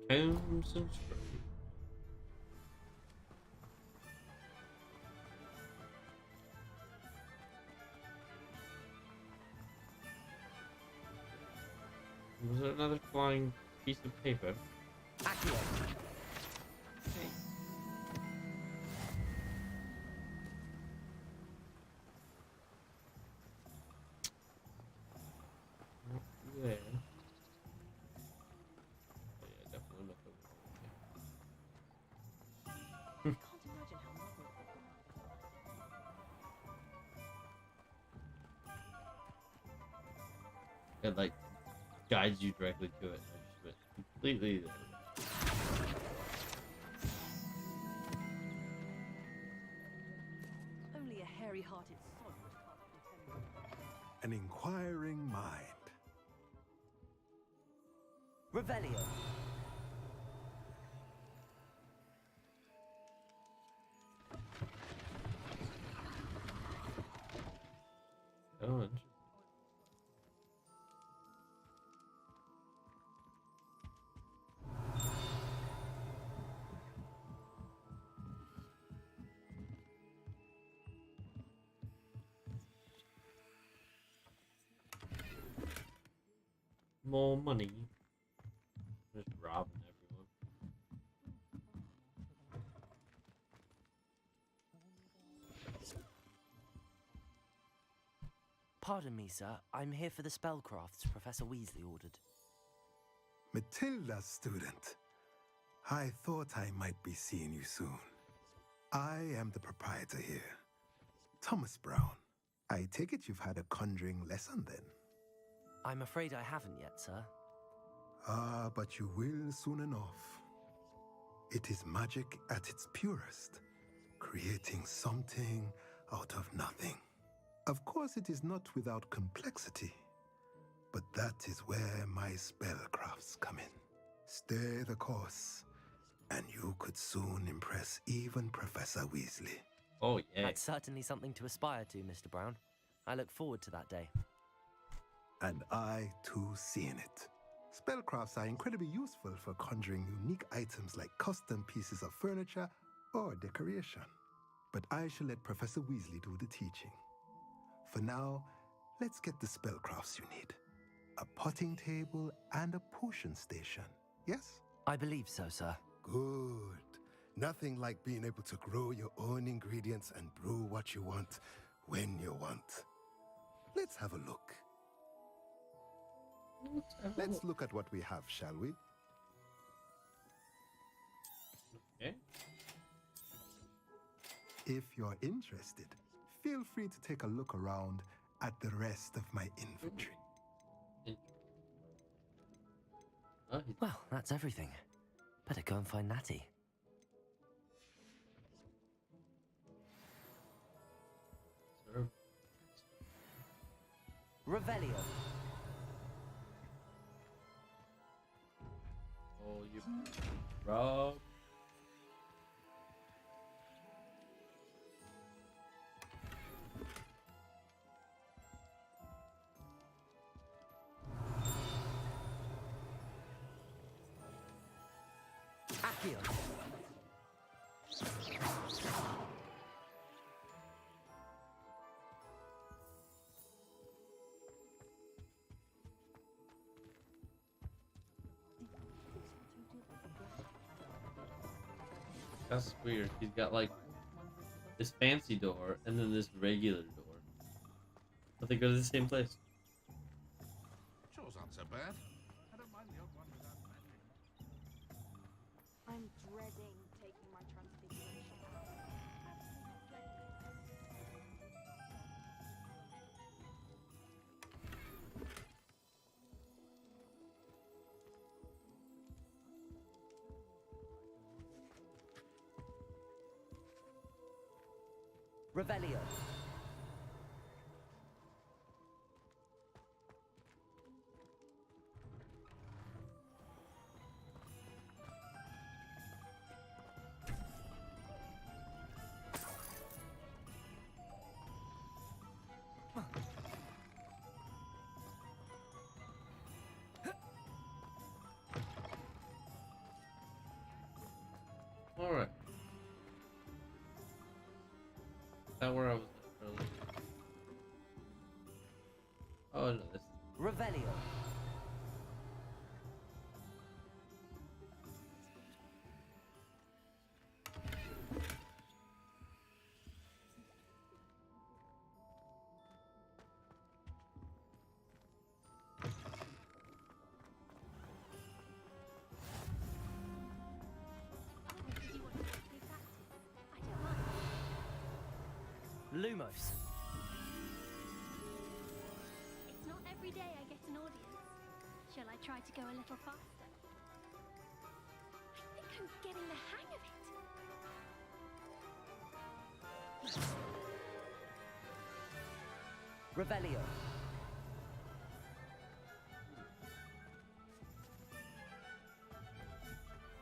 Tomes and Scrolls. Was there another flying piece of paper? Accio. Not there. Oh, yeah, definitely not the Can't imagine how novel it It like guides you directly to it. I just went completely there. Only a hairy-hearted sod would cast defend. An inquiring mind. Revelio. Oh, more money. Just robbing everyone. Pardon me, sir. I'm here for the spellcrafts Professor Weasley ordered. Matilda's student. I thought I might be seeing you soon. I am the proprietor here, Thomas Brown. I take it you've had a conjuring lesson then? I'm afraid I haven't yet, sir. Ah, but you will soon enough. It is magic at its purest, creating something out of nothing. Of course, it is not without complexity, but that is where my spellcrafts come in. Stay the course, and you could soon impress even Professor Weasley. Oh, yeah. That's certainly something to aspire to, Mr. Brown. I look forward to that day. And I, too, seeing it. Spellcrafts are incredibly useful for conjuring unique items like custom pieces of furniture or decoration. But I shall let Professor Weasley do the teaching. For now, let's get the spellcrafts you need. a potting table, and a potion station. Yes? I believe so, sir. Good. Nothing like being able to grow your own ingredients and brew what you want when you want. Let's have a look. Let's look at what we have, shall we? Okay. If you're interested, feel free to take a look around at the rest of my inventory. Well, that's everything. Better go and find Natty. Revelio. Oh, you Rob. Accio. That's weird. He's got like this fancy door and then this regular door. But they go to the same place. Chores aren't so bad. I don't mind the odd one without magic. I'm dreading taking my transfiguration out. Revelio. All right. Is that where I was earlier? Oh no, this. Revelio. Lumos. It's not every day I get an audience. Shall I try to go a little faster? I think I'm getting the hang of it. Revelio.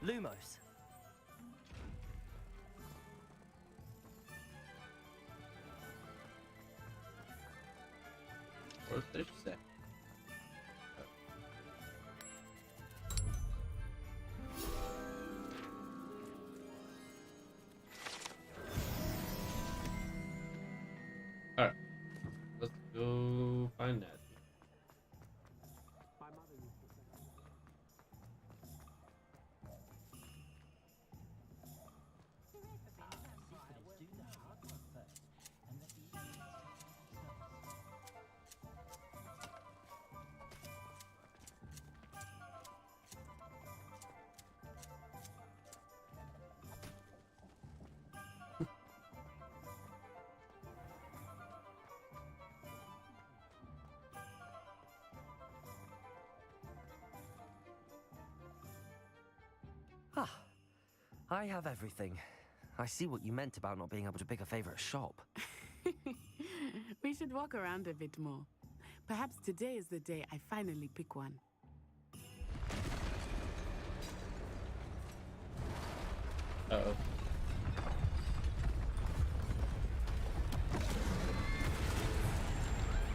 Lumos. Where's this set? Alright. Let's go find that. Ah, I have everything. I see what you meant about not being able to pick a favorite shop. We should walk around a bit more. Perhaps today is the day I finally pick one. Uh-oh.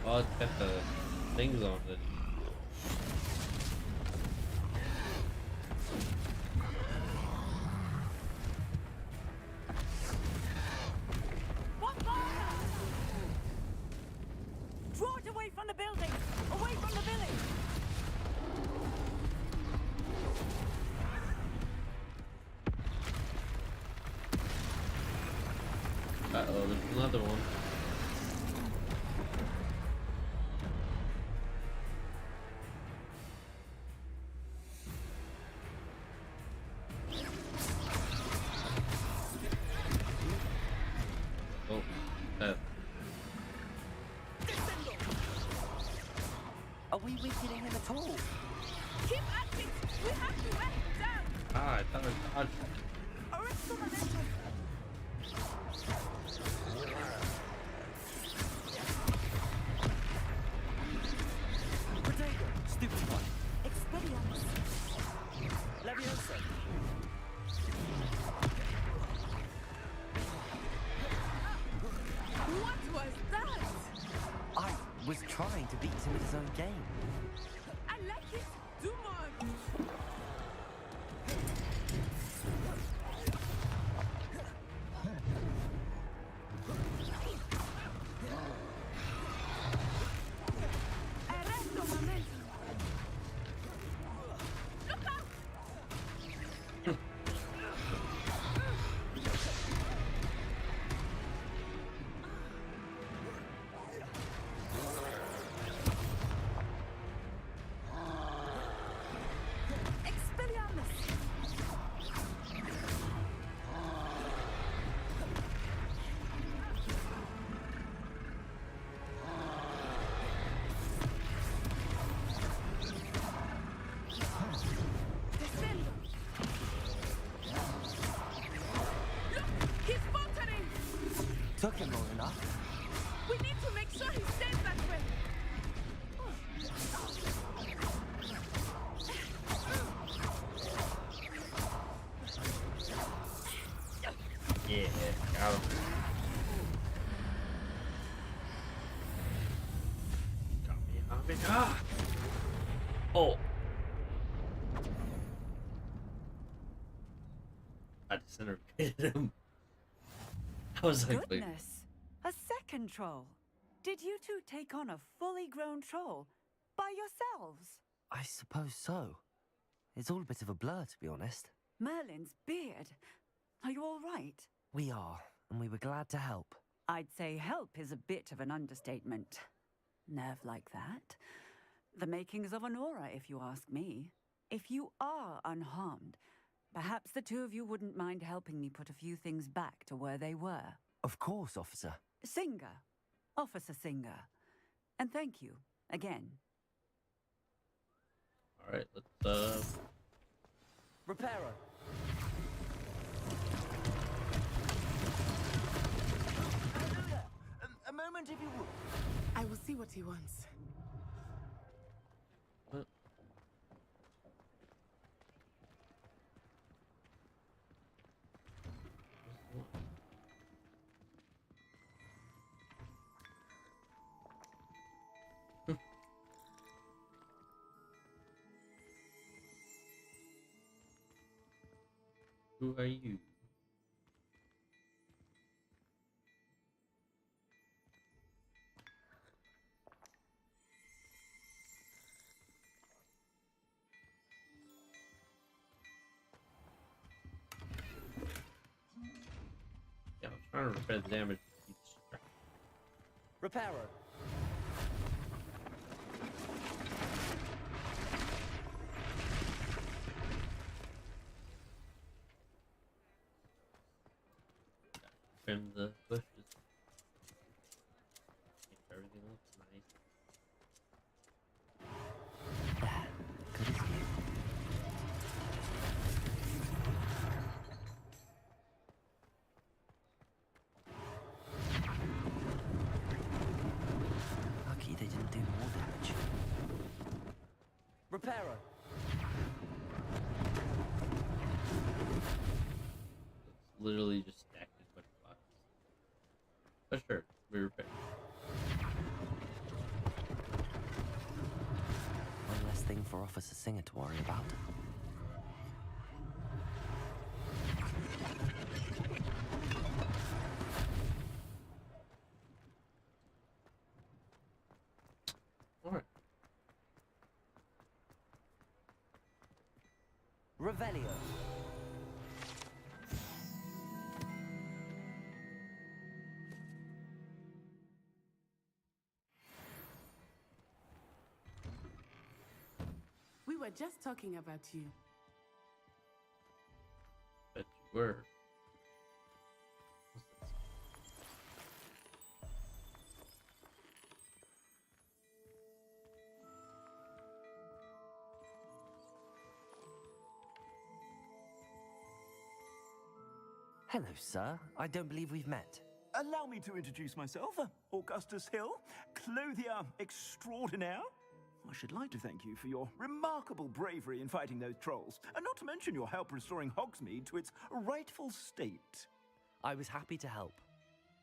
Oh, it's got the things on it. Draw it away from the building! Away from the village! Uh-oh, there's another one. Oh, Are we weakening him at all? Keep at it! We have to wear him down! I thought I dodged. Arrest the momentum! Potato! Stupid one! Expelliarmus! Leviosa! What was that? I was trying to beat him at his own game. I like it! Do more! Arresto momentum! Look out! Expelliarmus! Descendo! Look! He's faltering! Took him long enough. We need to make sure he stays that way! Yeah, got him. Got me. Ah! Oh! I disintegrated him. I was like, wait. Goodness! A second troll! Did you two take on a fully grown troll? By yourselves? I suppose so. It's all a bit of a blur, to be honest. Merlin's beard! Are you all right? We are, and we were glad to help. I'd say help is a bit of an understatement. Nerve like that. The makings of an aura, if you ask me. If you are unharmed, perhaps the two of you wouldn't mind helping me put a few things back to where they were. Of course, officer. Singer. Officer Singer. And thank you, again. Alright, let's, Reparo. Hallelujah! A moment if you would. I will see what he wants. What? Who are you? Yeah, I'm trying to repair the damage. Reparo. Trim the bushes. Make sure everything looks nice. Good as new. Lucky they didn't do more damage. Reparo. It's literally just stacking a bunch of boxes. But sure, we repair. One less thing for Officer Singer to worry about. Alright. Revelio. were just talking about you. Bet you were. Hello, sir. I don't believe we've met. Allow me to introduce myself, Augustus Hill, clothier extraordinaire. I should like to thank you for your remarkable bravery in fighting those trolls, and not to mention your help restoring Hogsmeade to its rightful state. I was happy to help.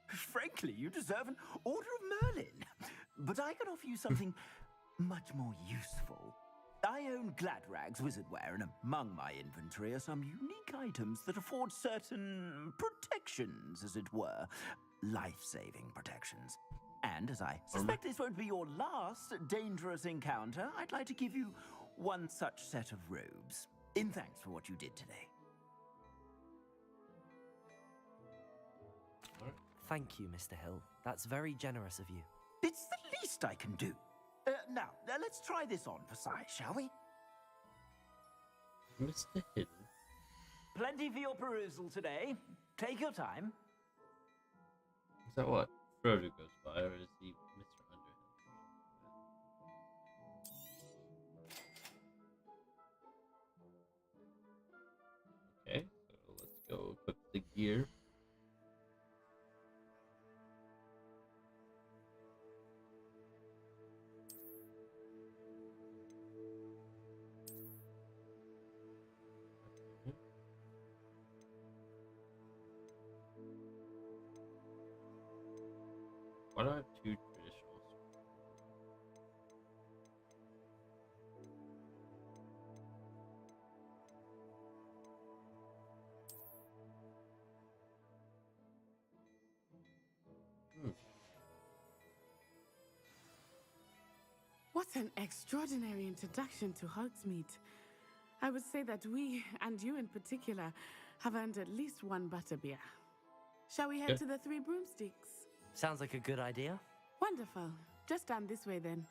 Frankly, you deserve an Order of Merlin. But I can offer you something much more useful. I own Gladrag's wizardware, and among my inventory are some unique items that afford certain protections, as it were. Life-saving protections. And as I suspect this won't be your last dangerous encounter, I'd like to give you one such set of robes, in thanks for what you did today. Thank you, Mr. Hill. That's very generous of you. It's the least I can do. Now, let's try this on for size, shall we? Mr. Hill. Plenty for your perusal today. Take your time. Is that what Frodo goes by, or is he Mr. Underhill? Okay, so let's go equip the gear. Why do I have two traditionals? What an extraordinary introduction to Hogsmeade. I would say that we, and you in particular, have earned at least one butterbeer. Shall we head to the Three Broomsticks? Sounds like a good idea. Wonderful. Just down this way then.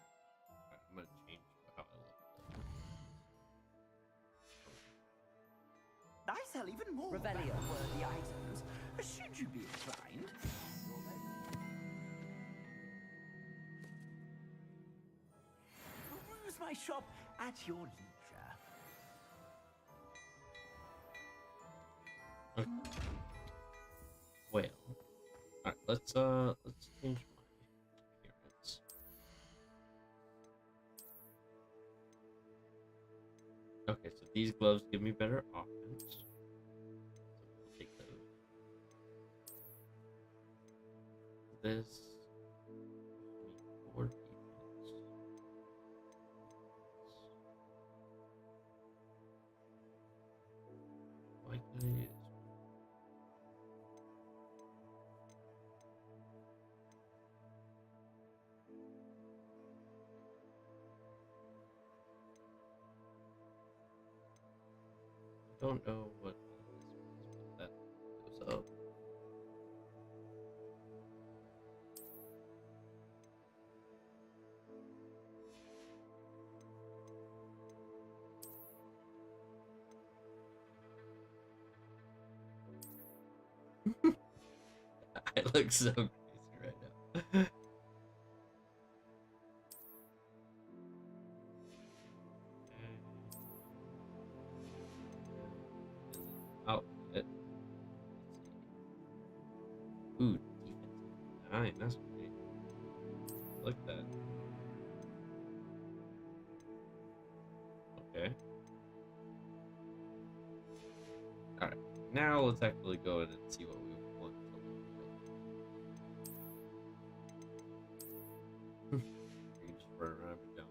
I'm gonna change how I look. I sell even more Revelio-worthy items, should you be inclined. Peruse my shop at your leisure. Okay. Well, alright, let's change my appearance. Okay, so these gloves give me better offense. So we'll take those. This gives me 4 defense. Why can't I do this? Don't know what this means, but that goes up. I look so crazy right now. Outfit. Ooh, defense 9. That's pretty. Like that. Okay. Alright. Now let's actually go in and see what we want to look at. You can just run around and jump.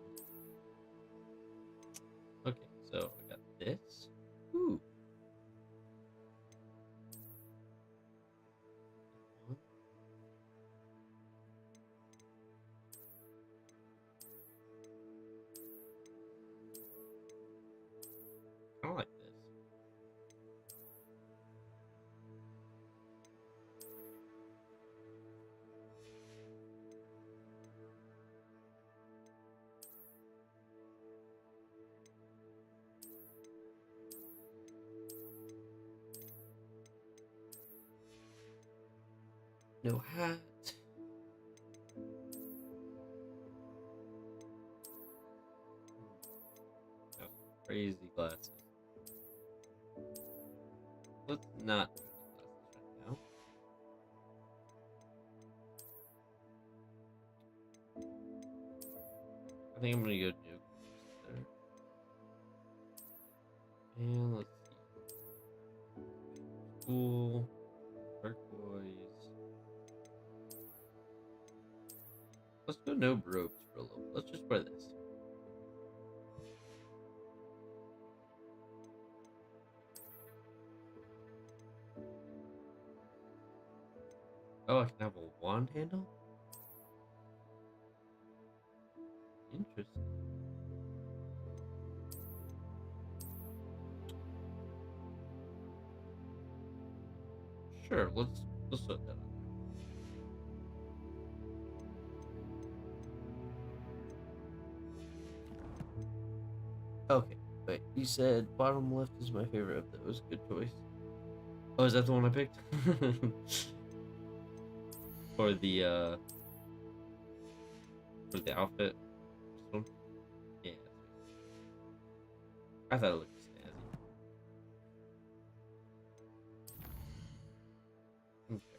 Okay, so I got this. Ooh. I like this. No hat. No crazy glasses. Let's not do any glasses right now. I think I'm gonna go do there. And let's see. Cool. Turquoise. Let's go no robes for a little. Let's just wear this. Oh, I can have a wand handle? Interesting. Sure, let's put that on. Okay, wait. You said bottom left is my favorite of those. Good choice. Oh, is that the one I picked? For the outfit. This one? Yeah. I thought it looked snazzy. Okay.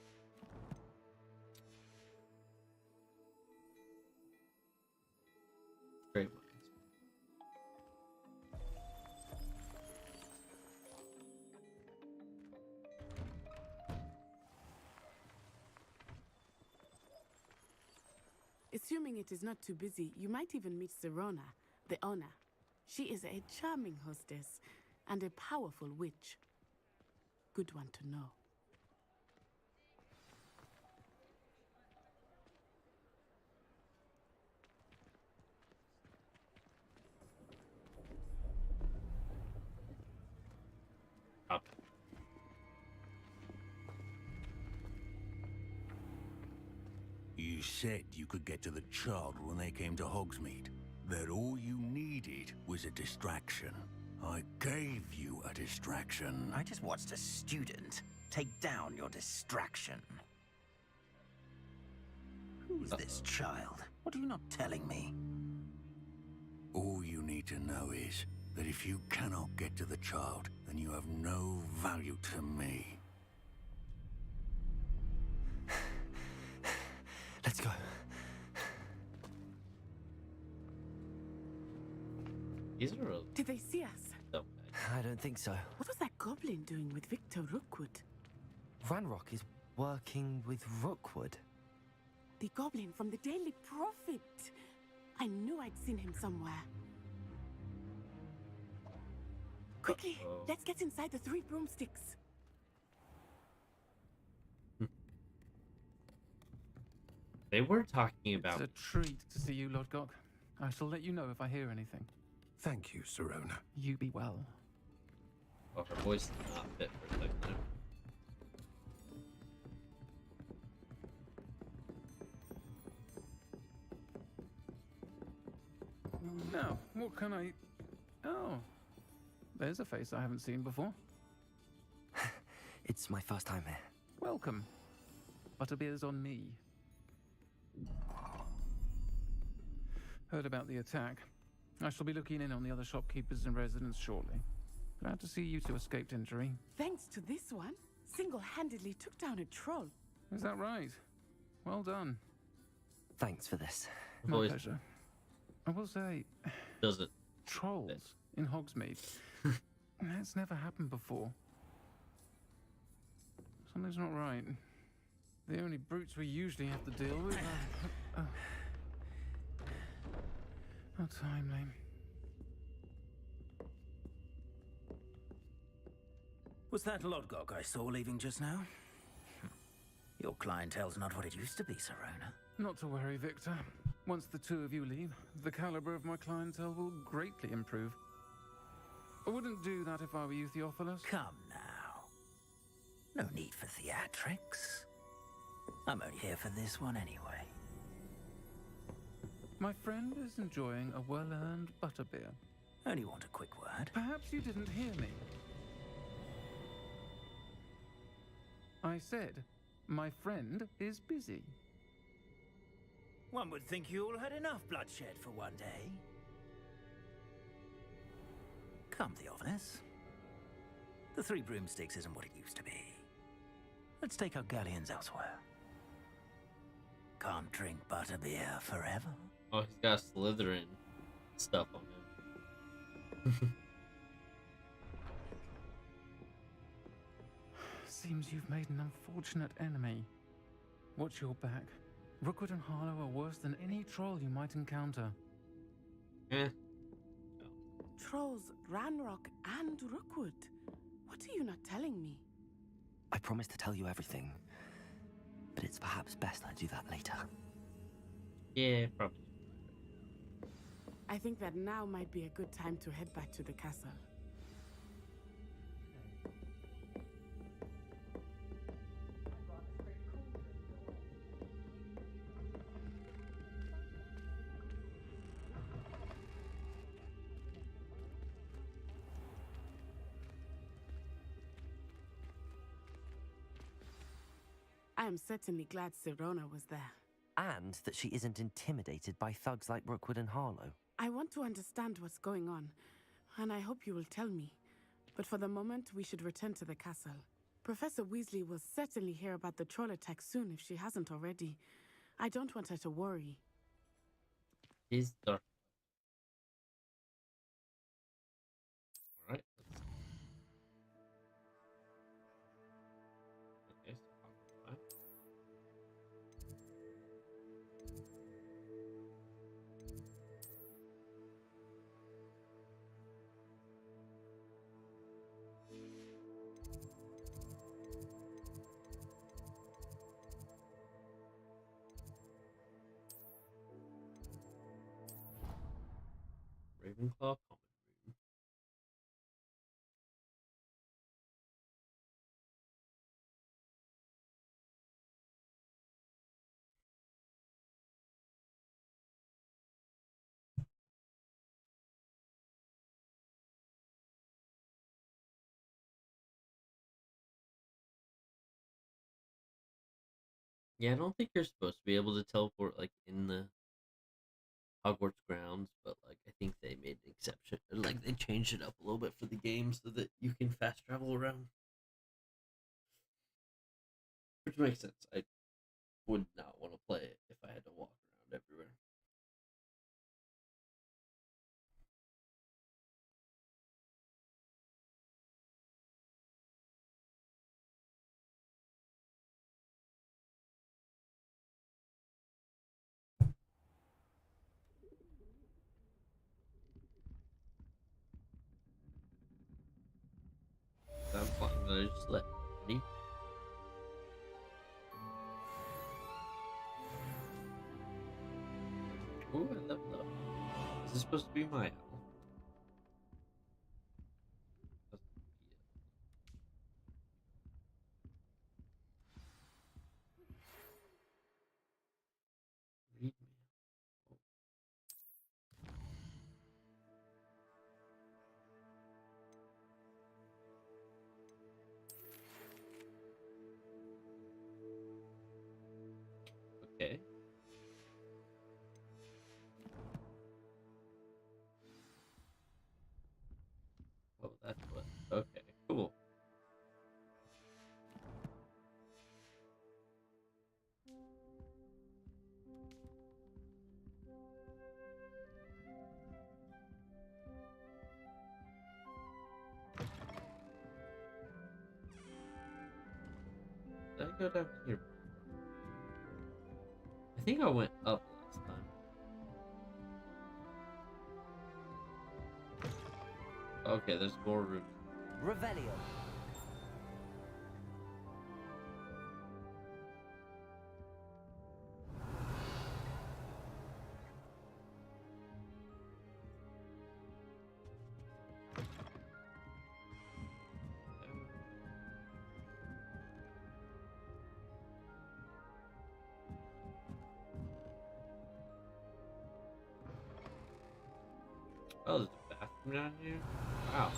Great minds. Assuming it is not too busy, you might even meet Serona, the owner. She is a charming hostess and a powerful witch. Good one to know. Up. You said you could get to the child when they came to Hogsmeade. That all you needed was a distraction. I gave you a distraction. I just watched a student take down your distraction. Who's this child? What are you not telling me? All you need to know is that if you cannot get to the child, then you have no value to me. Let's go. These are real. Did they see us? Okay. I don't think so. What was that goblin doing with Victor Rookwood? Ranrock is working with Rookwood. The goblin from the Daily Prophet. I knew I'd seen him somewhere. Quickly, let's get inside the 3 broomsticks. They were talking about. It's a treat to see you, Lodgok. I shall let you know if I hear anything. Thank you, Serona. You be well. Oh, her voice is not fit for a second. Now, what can I... Oh, there's a face I haven't seen before. It's my first time here. Welcome. Butterbeer's on me. Heard about the attack. I shall be looking in on the other shopkeepers and residents shortly. Glad to see you two escaped injury. Thanks to this one, single-handedly took down a troll. Is that right? Well done. Thanks for this. My pleasure. I will say... Does it? Trolls in Hogsmeade. That's never happened before. Something's not right. The only brutes we usually have to deal with are... How timely. Was that Lodgok I saw leaving just now? Your clientele's not what it used to be, Serona. Not to worry, Victor. Once the two of you leave, the caliber of my clientele will greatly improve. I wouldn't do that if I were you, Theophilus. Come now. No need for theatrics. I'm only here for this one anyway. My friend is enjoying a well-earned butterbeer. Only want a quick word. Perhaps you didn't hear me. I said, My friend is busy. One would think you all had enough bloodshed for one day. Come, Theophilus. The Three Broomsticks isn't what it used to be. Let's take our galleons elsewhere. Can't drink butterbeer forever. Oh, he's got Slytherin stuff on him. Seems you've made an unfortunate enemy. Watch your back. Rookwood and Harlow are worse than any troll you might encounter. Trolls, Ranrock, and Rookwood. What are you not telling me? I promised to tell you everything, but it's perhaps best I do that later. Yeah, probably. I think that now might be a good time to head back to the castle. I am certainly glad Sirona was there. And that she isn't intimidated by thugs like Rookwood and Harlow. I want to understand what's going on, and I hope you will tell me. But for the moment, we should return to the castle. Professor Weasley will certainly hear about the troll attack soon if she hasn't already. I don't want her to worry. Is dark. Alright. Okay, so Ravenclaw common room. Yeah, I don't think you're supposed to be able to teleport like in the Hogwarts grounds, but like I think they made an exception. Like they changed it up a little bit for the game so that you can fast travel around. Which makes sense. I would not want to play it if I had to walk around everywhere. I'm fine. I just let me. Ooh, I leveled up. Is this supposed to be my owl? Read me. Okay. Oh, that's what. Okay, cool. Did I go down here? I think I went up last time. Okay, there's more rooms. Revelio. Oh, there's a bathroom down here? Wow.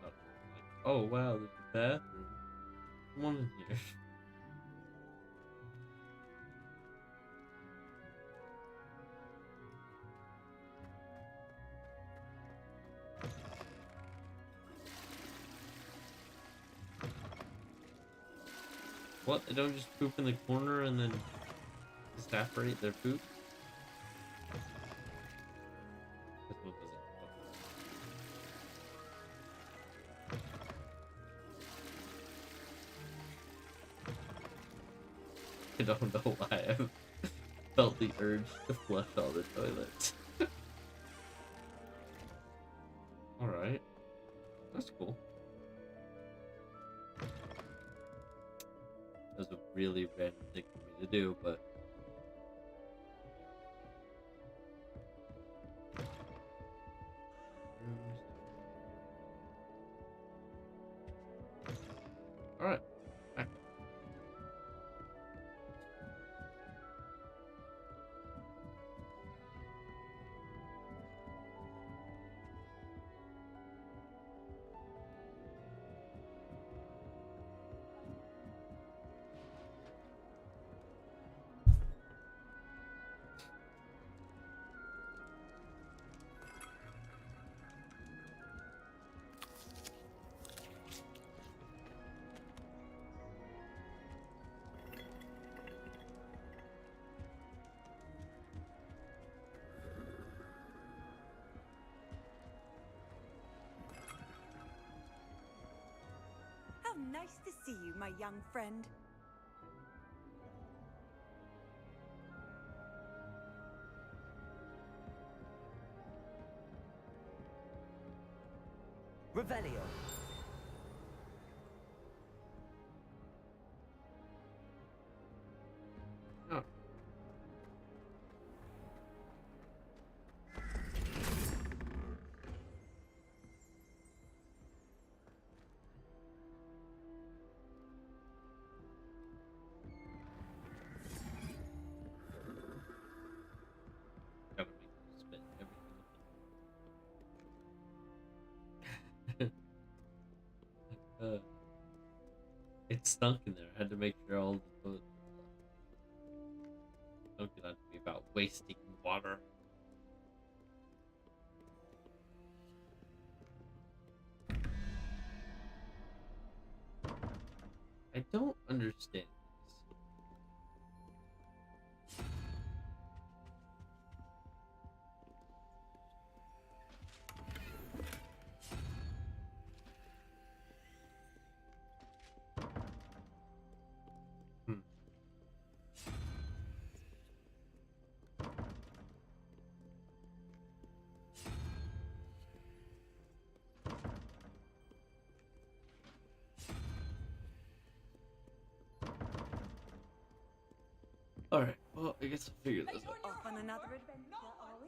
Oh, Oh wow, there's a bathroom. Come on in here. What? They don't just poop in the corner and then evaporate their poop? This one doesn't. I don't know why I've felt the urge to flush all the toilets. Alright. That's cool. That was a really random thing for me to do, but... Alright. Back. How nice to see you, my young friend. Revelio. Oh. Gotta make them spit everything. It stunk in there. I had to make sure all the toilets were flushed. Don't get on to me about wasting water. I don't understand this. Alright, well, I guess I'll figure this out. Off on another adventure, are we?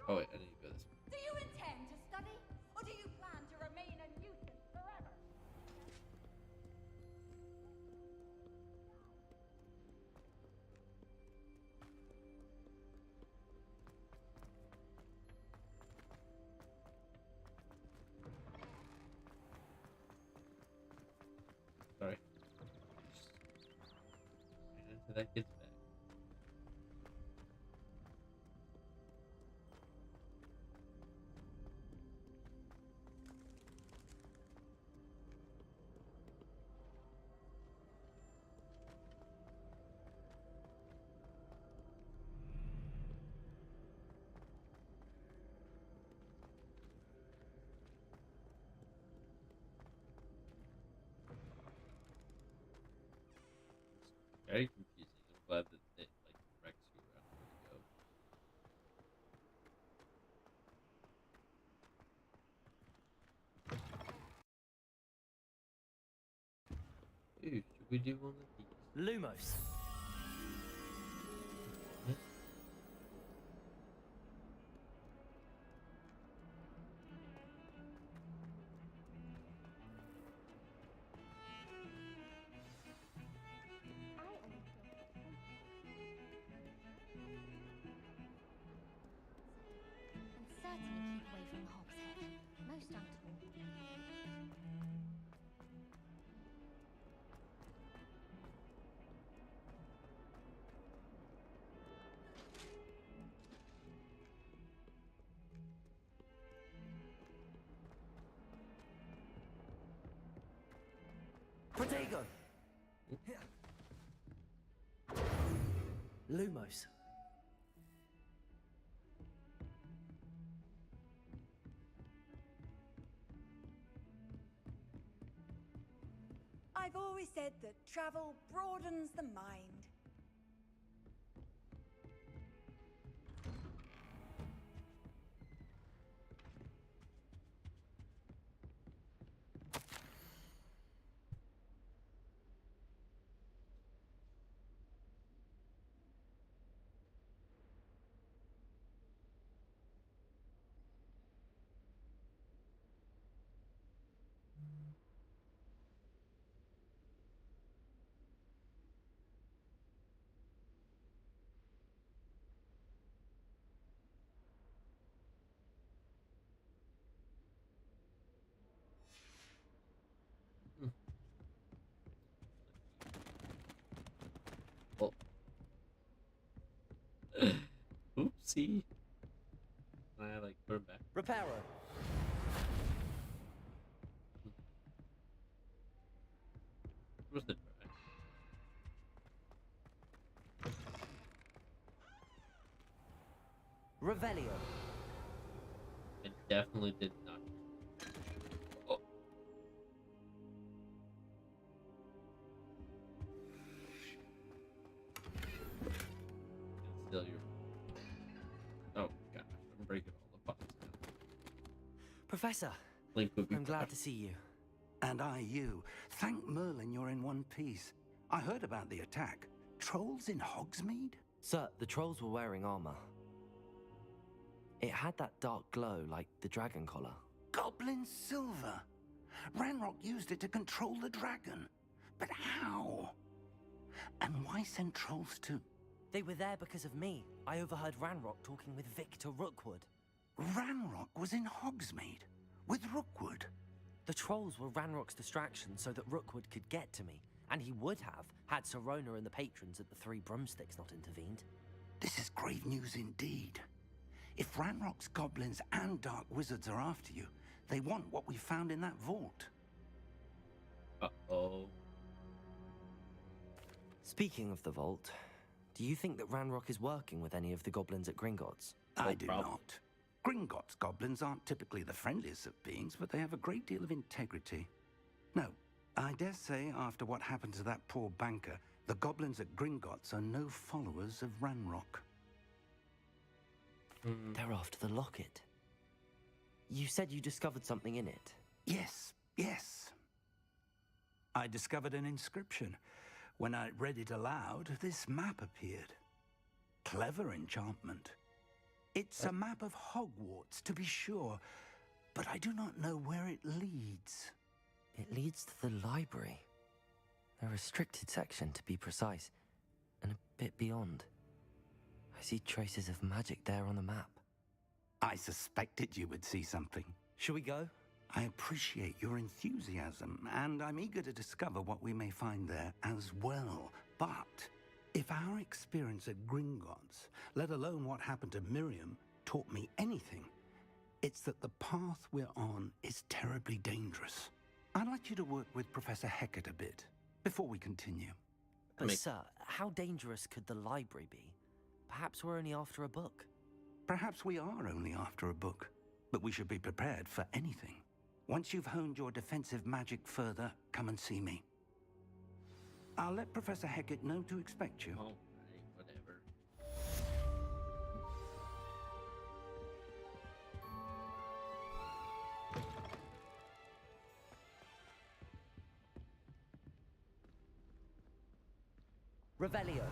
Oh wait, I need to go this way. Do you intend to study, or do you plan to remain a nuisance forever? Sorry. Wait until that gets back. Very confusing. I'm glad that it like directs you around where to go. Ooh, should we do one of these? Lumos. And certainly keep away from the Hogshead. most uncomfortable. Protego! Lumos. I've always said that travel broadens the mind. Well, oopsie. I like put it back. Reparo. Where's the Revelio. I definitely did not. Oh. Still your. Oh gosh, I'm breaking all the pots now. Professor, Link would be I'm glad to see you. And I you. Thank Merlin you're in one piece. I heard about the attack. Trolls in Hogsmeade? Sir, the trolls were wearing armor. It had that dark glow like the dragon collar. Goblin silver. Ranrock used it to control the dragon. But how? And why send trolls too? They were there because of me. I overheard Ranrock talking with Victor Rookwood. Ranrock was in Hogsmeade with Rookwood. The trolls were Ranrock's distraction so that Rookwood could get to me. And he would have, had Serona and the patrons at the Three Broomsticks not intervened. This is grave news indeed. If Ranrock's goblins and dark wizards are after you, they want what we found in that vault. Uh-oh. Speaking of the vault, do you think that Ranrock is working with any of the goblins at Gringotts? I do not. Gringotts goblins aren't typically the friendliest of beings, but they have a great deal of integrity. No, I dare say after what happened to that poor banker, the goblins at Gringotts are no followers of Ranrock. They're after the locket. You said you discovered something in it. Yes, yes. I discovered an inscription. When I read it aloud, this map appeared. Clever enchantment. It's a map of Hogwarts, to be sure, but I do not know where it leads. It leads to the library. A restricted section, to be precise, and a bit beyond. I see traces of magic there on the map. I suspected you would see something. Shall we go? I appreciate your enthusiasm, and I'm eager to discover what we may find there as well. But if our experience at Gringotts, let alone what happened to Miriam, taught me anything, it's that the path we're on is terribly dangerous. I'd like you to work with Professor Hecat a bit before we continue. But sir, how dangerous could the library be? Perhaps we're only after a book. Perhaps we are only after a book, but we should be prepared for anything. Once you've honed your defensive magic further, come and see me. I'll let Professor Hecat know to expect you. Alright, whatever. Revelio.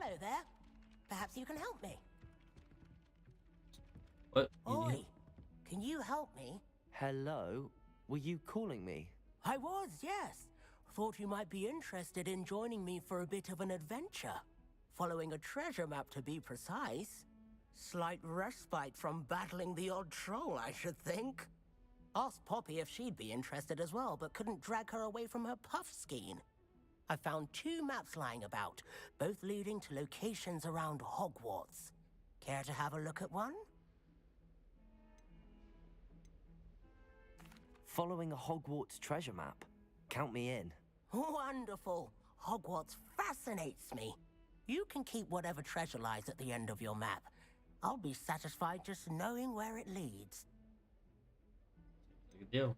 Hello there. Perhaps you can help me. What? Oi, can you help me? Hello? Were you calling me? I was, yes. Thought you might be interested in joining me for a bit of an adventure. Following a treasure map, to be precise. Slight respite from battling the odd troll, I should think. Asked Poppy if she'd be interested as well, but couldn't drag her away from her puff skein. I found 2 maps lying about, both leading to locations around Hogwarts. Care to have a look at one? Following a Hogwarts treasure map? Count me in. Wonderful. Hogwarts fascinates me. You can keep whatever treasure lies at the end of your map. I'll be satisfied just knowing where it leads. Good deal.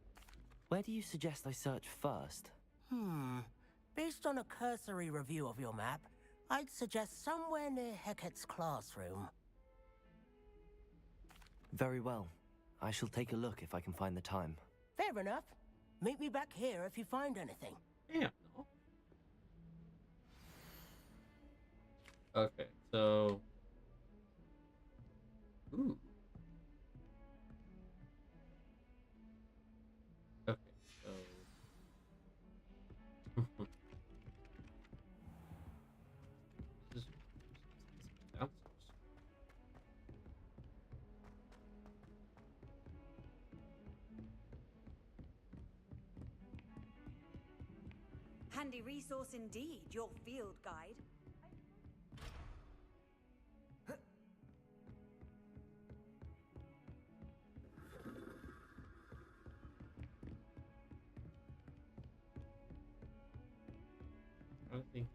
Where do you suggest I search first? Based on a cursory review of your map, I'd suggest somewhere near Hecat's classroom. Very well. I shall take a look if I can find the time. Fair enough. Meet me back here if you find anything. Yeah. No. Okay, so. Ooh. Okay, so. This is downstairs. Handy resource indeed, your field guide. I think.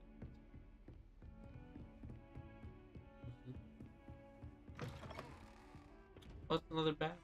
What's another bat?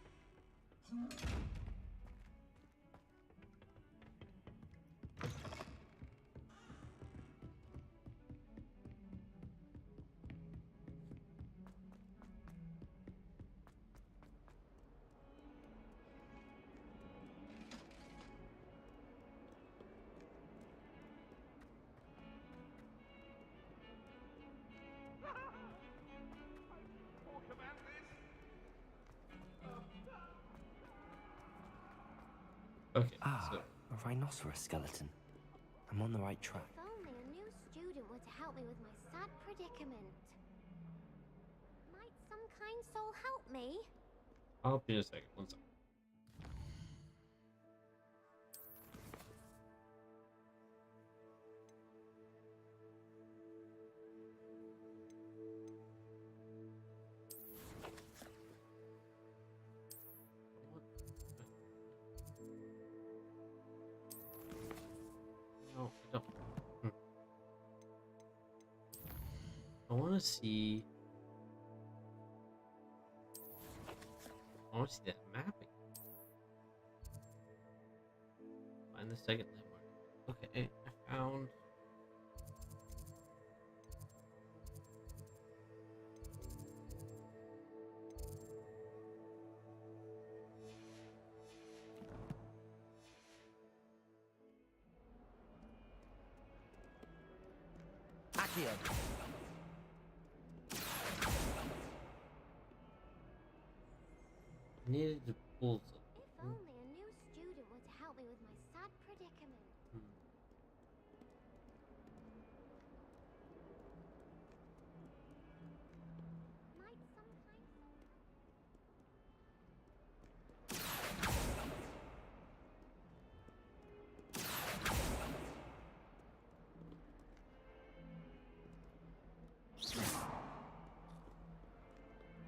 Okay, so. A rhinoceros skeleton. I'm on the right track. If only a new student were to help me with my sad predicament. Might some kind soul help me? I'll be in a second. 1 second. No, I don't. I want to see. I want to see that mapping. Find the second landmark. Okay, I found. Accio. Needed to pull something. If only a new student were to help me with my sad predicament. Might some kind soul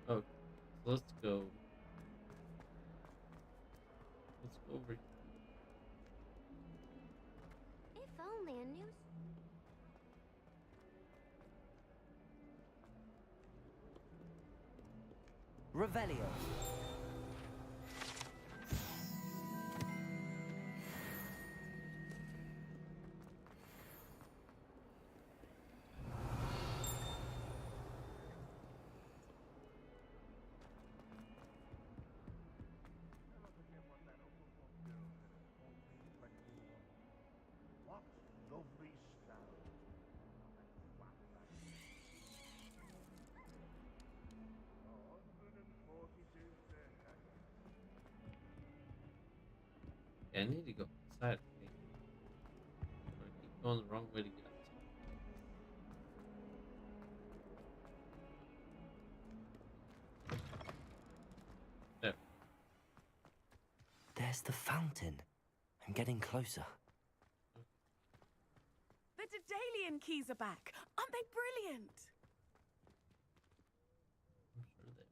Okay, so let's go. Let's go over. If only a new Revelio. What lovely stone. Yeah, I need to go outside. Okay? I keep going the wrong way to get outside. There. There's the fountain. I'm getting closer. The Daedalian keys are back. Aren't they brilliant? I'm sure they.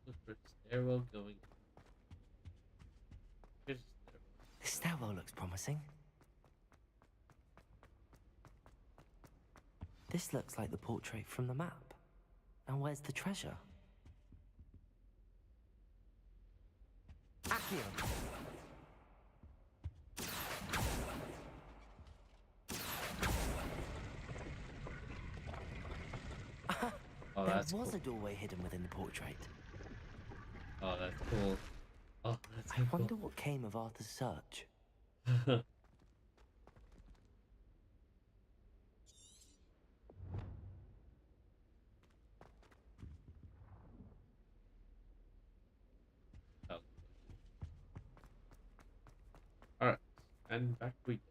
Look for a stairwell going. Here's a stairwell. This stairwell looks promising. This looks like the portrait from the map. Now where's the treasure? Accio! Oh, there that's was cool. a doorway hidden within the portrait. Oh, that's cool. Oh, that's I wonder what came of Arthur's search. cool. Alright, and back we go.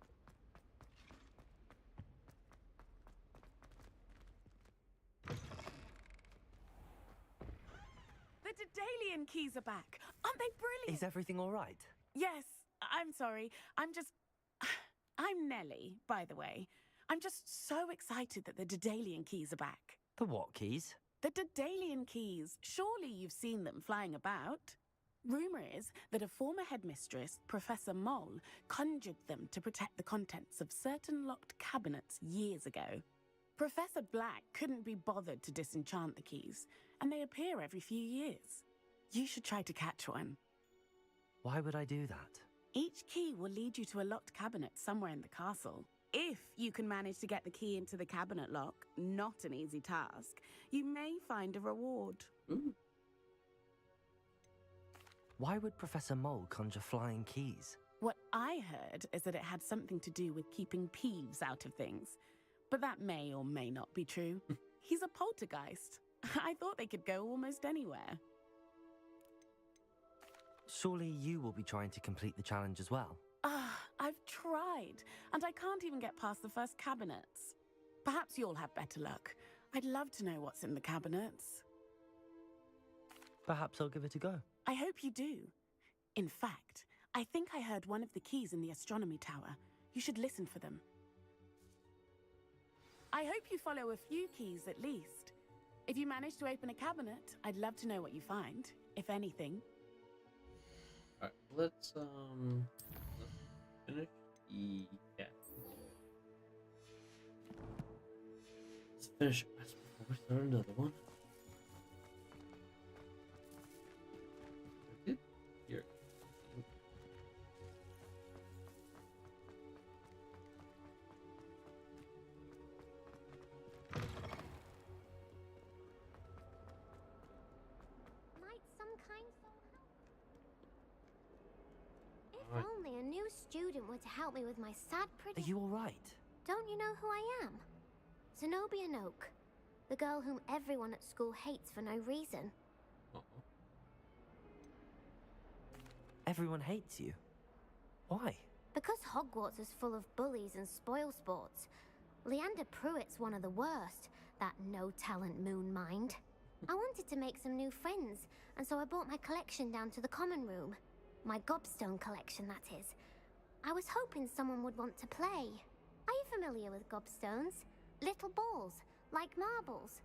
The Daedalian keys are back. Aren't they brilliant? Is everything all right? Yes, I'm sorry. I'm Nellie, by the way. I'm just so excited that the Daedalian keys are back. The what keys? The Daedalian keys. Surely you've seen them flying about. Rumour is that a former headmistress, Professor Moll, conjured them to protect the contents of certain locked cabinets years ago. Professor Black couldn't be bothered to disenchant the keys, and they appear every few years. You should try to catch one. Why would I do that? Each key will lead you to a locked cabinet somewhere in the castle. If you can manage to get the key into the cabinet lock, not an easy task, you may find a reward. Ooh. Why would Professor Mole conjure flying keys? What I heard is that it had something to do with keeping Peeves out of things. But that may or may not be true. He's a poltergeist. I thought they could go almost anywhere. Surely you will be trying to complete the challenge as well. I've tried, and I can't even get past the first cabinets. Perhaps you'll have better luck. I'd love to know what's in the cabinets. Perhaps I'll give it a go. I hope you do. In fact, I think I heard one of the keys in the astronomy tower. You should listen for them. I hope you follow a few keys at least. If you manage to open a cabinet, I'd love to know what you find, if anything. Alright, let's finish the cat. Let's finish this before we start another one. I did hear. Might some kind soul help? If only a new student were to help me with my sad Are you all right? Don't you know who I am? Zenobia Noak, the girl whom everyone at school hates for no reason. Everyone hates you. Why? Because Hogwarts is full of bullies and spoilsports. Leander Pruitt's one of the worst, that no-talent moon mind. I wanted to make some new friends, and so I brought my collection down to the common room. My gobstone collection, that is. I was hoping someone would want to play. Are you familiar with gobstones? Little balls, like marbles.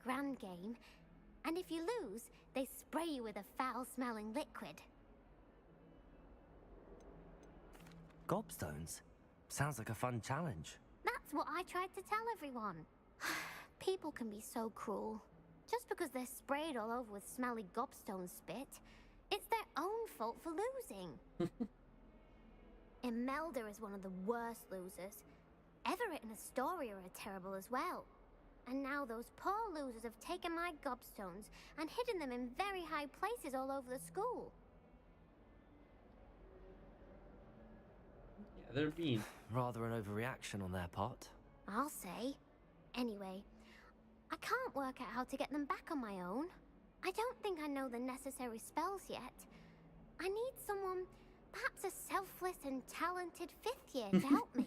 Grand game. And if you lose, they spray you with a foul-smelling liquid. Gobstones? Sounds like a fun challenge. That's what I tried to tell everyone. People can be so cruel. Just because they're sprayed all over with smelly gobstone spit, it's their own fault for losing. Imelda is one of the worst losers. Everett and Astoria are terrible as well. And now those poor losers have taken my gobstones and hidden them in very high places all over the school. Yeah, they're mean. Rather an overreaction on their part. I'll say. Anyway, I can't work out how to get them back on my own. I don't think I know the necessary spells yet. I need someone, perhaps a selfless and talented 5th year to help me.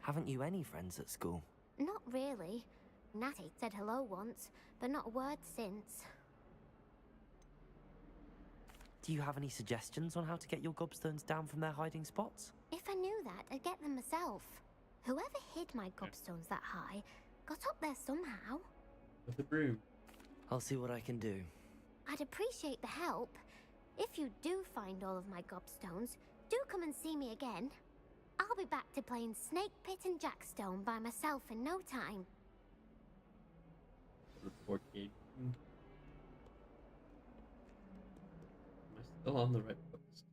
Haven't you any friends at school? Not really. Natty said hello once, but not a word since. Do you have any suggestions on how to get your gobstones down from their hiding spots? If I knew that, I'd get them myself. Whoever hid my gobstones that high got up there somehow. With a broom. I'll see what I can do. I'd appreciate the help. If you do find all of my gobstones, do come and see me again. I'll be back to playing Snake Pit and Jackstone by myself in no time. Poor kid. Am I still on the right post?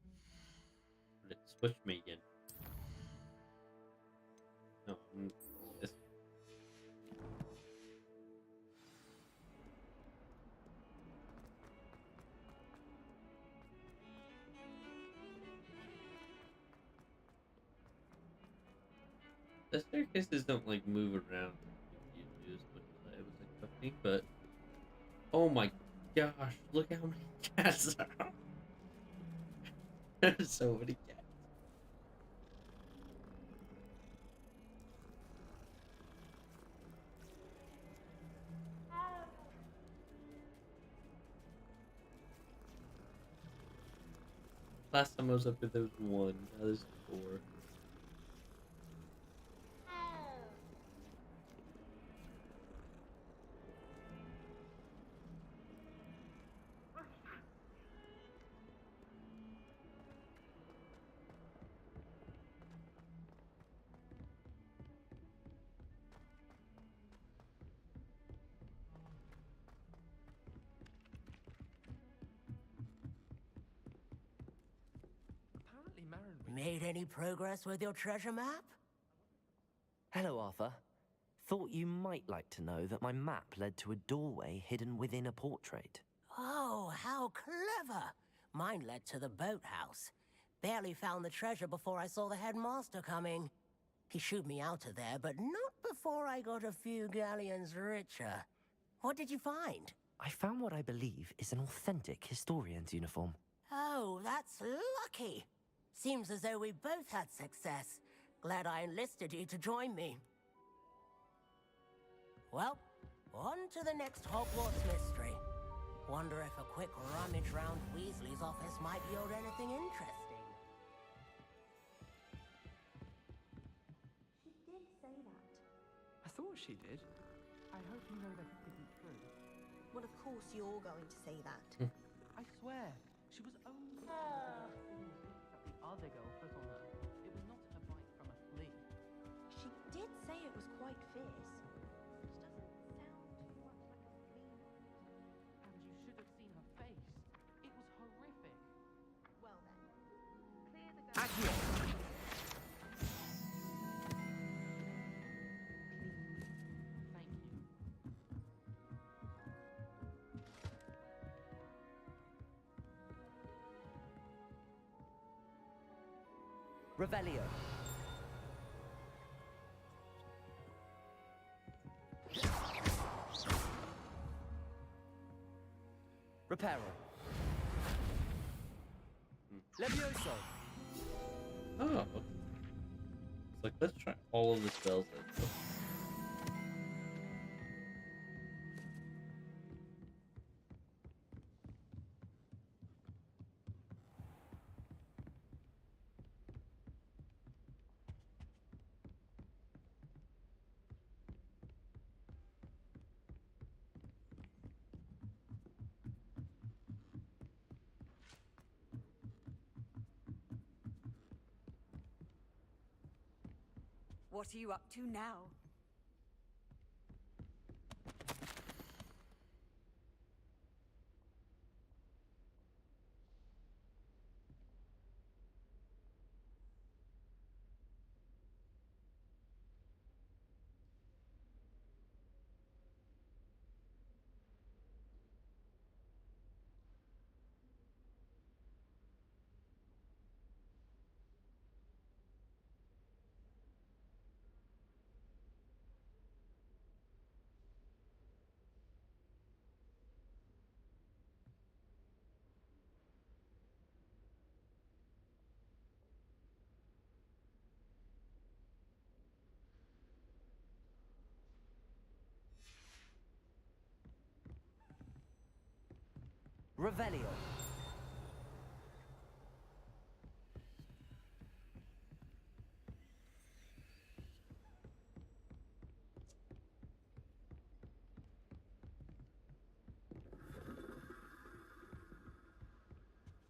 Or did it switch me again? No, this. The staircases don't like move around like you do, as much as I was expecting, but oh my gosh, look how many cats there are. There's so many cats. Last time I was up here, there was one. Now there's 4. Made any progress with your treasure map? Hello, Arthur. Thought you might like to know that my map led to a doorway hidden within a portrait. Oh, how clever! Mine led to the boathouse. Barely found the treasure before I saw the headmaster coming. He shooed me out of there, but not before I got a few galleons richer. What did you find? I found what I believe is an authentic historian's uniform. Oh, that's lucky. Seems as though we both had success. Glad I enlisted you to join me. Well, on to the next Hogwarts mystery. Wonder if a quick rummage round Weasley's office might yield anything interesting. She did say that. I thought she did. I hope you know that it isn't true. Well, of course you're going to say that. I swear, she was only the other girl put on her. It was not a bite from a flea. She did say it was quite fierce. Which doesn't sound too much like a flea. And you should have seen her face. It was horrific. Well then, Clear the Accio! Thank you. Revelio. Reparo. Levioso. Oh. It's like, let's try all of the spells that go. What are you up to now? Revelio.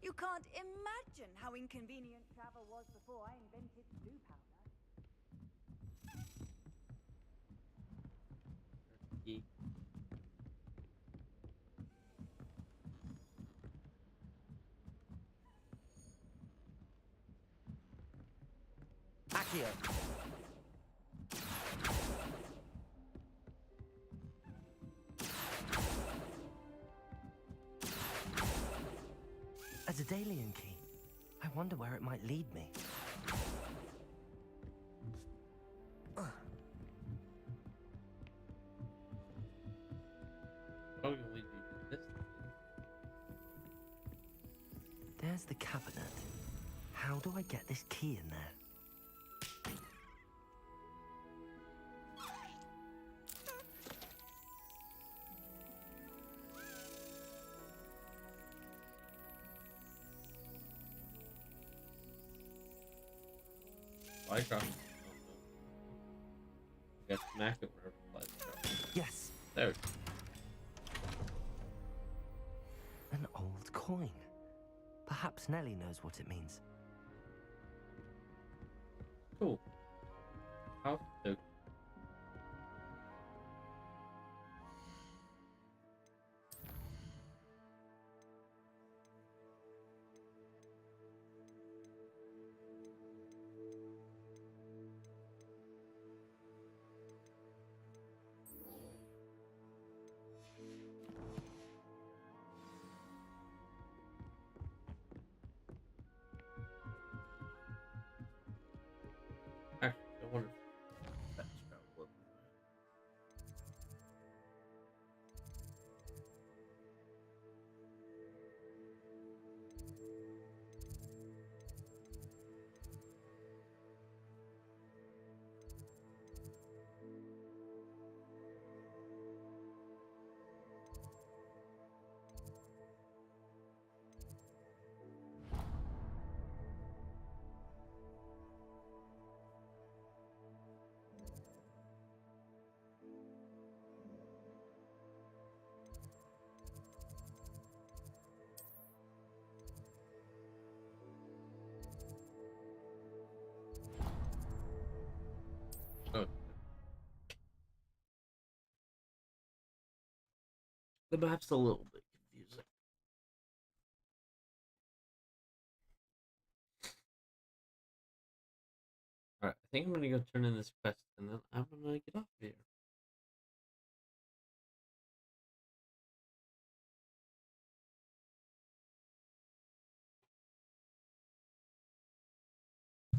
You can't imagine how inconvenient travel was before I invented blue powder. Accio. A Daedalian key. I wonder where it might lead me. Probably lead you to this. There's the cabinet. How do I get this key in there? I got you got smack it whenever it flies across. Yes. There we go. An old coin. Perhaps Nellie knows what it means. Cool. How to actually, I wonder if fast travel would be the map's a little bit confusing. Alright, I think I'm gonna go turn in this quest and then I'm gonna get off here.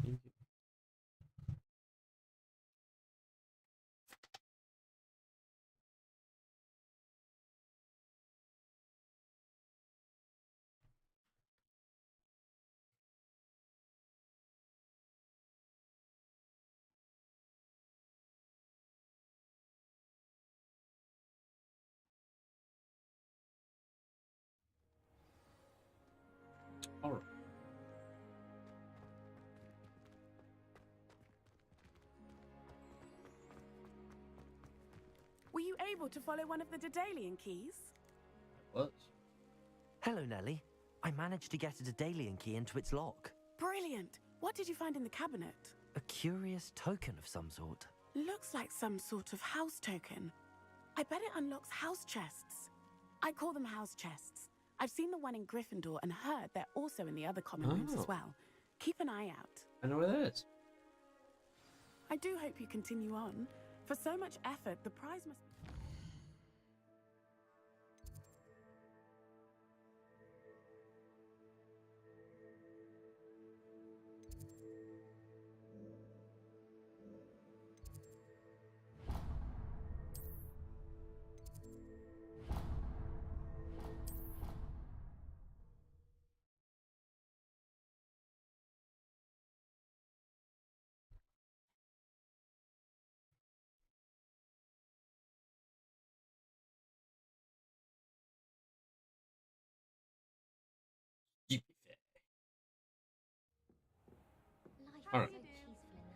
Thank you. Alright. Were you able to follow one of the Daedalian keys? Was. Hello, Nellie. I managed to get a Daedalian key into its lock. Brilliant! What did you find in the cabinet? A curious token of some sort. Looks like some sort of house token. I bet it unlocks house chests. I call them house chests. I've seen the one in Gryffindor and heard they're also in the other common rooms as well. Keep an eye out. I know where that is. I do hope you continue on. For so much effort, the prize must...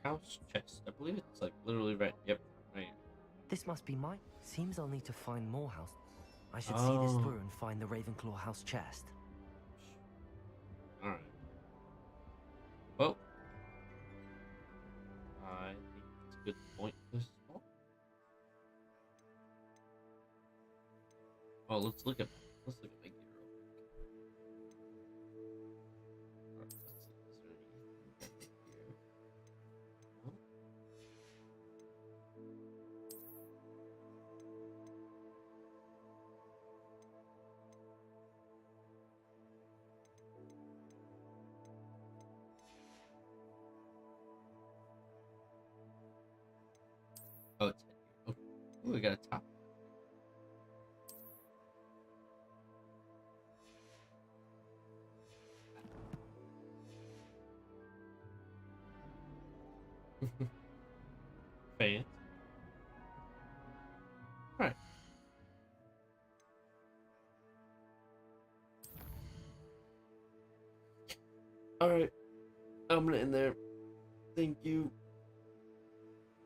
house chest. I believe it's like literally right. Yep, right. This must be mine. Seems I'll need to find more house. I should see this through and find the Ravenclaw house chest. All right. Well, I think it's a good point to stop. Oh, let's look at my gear real quick. All right, let's see. Is there anything here? No? Oh, it's here. Okay. Ooh, we got a top. Fancy. Alright. Alright. I'm gonna end there. Thank you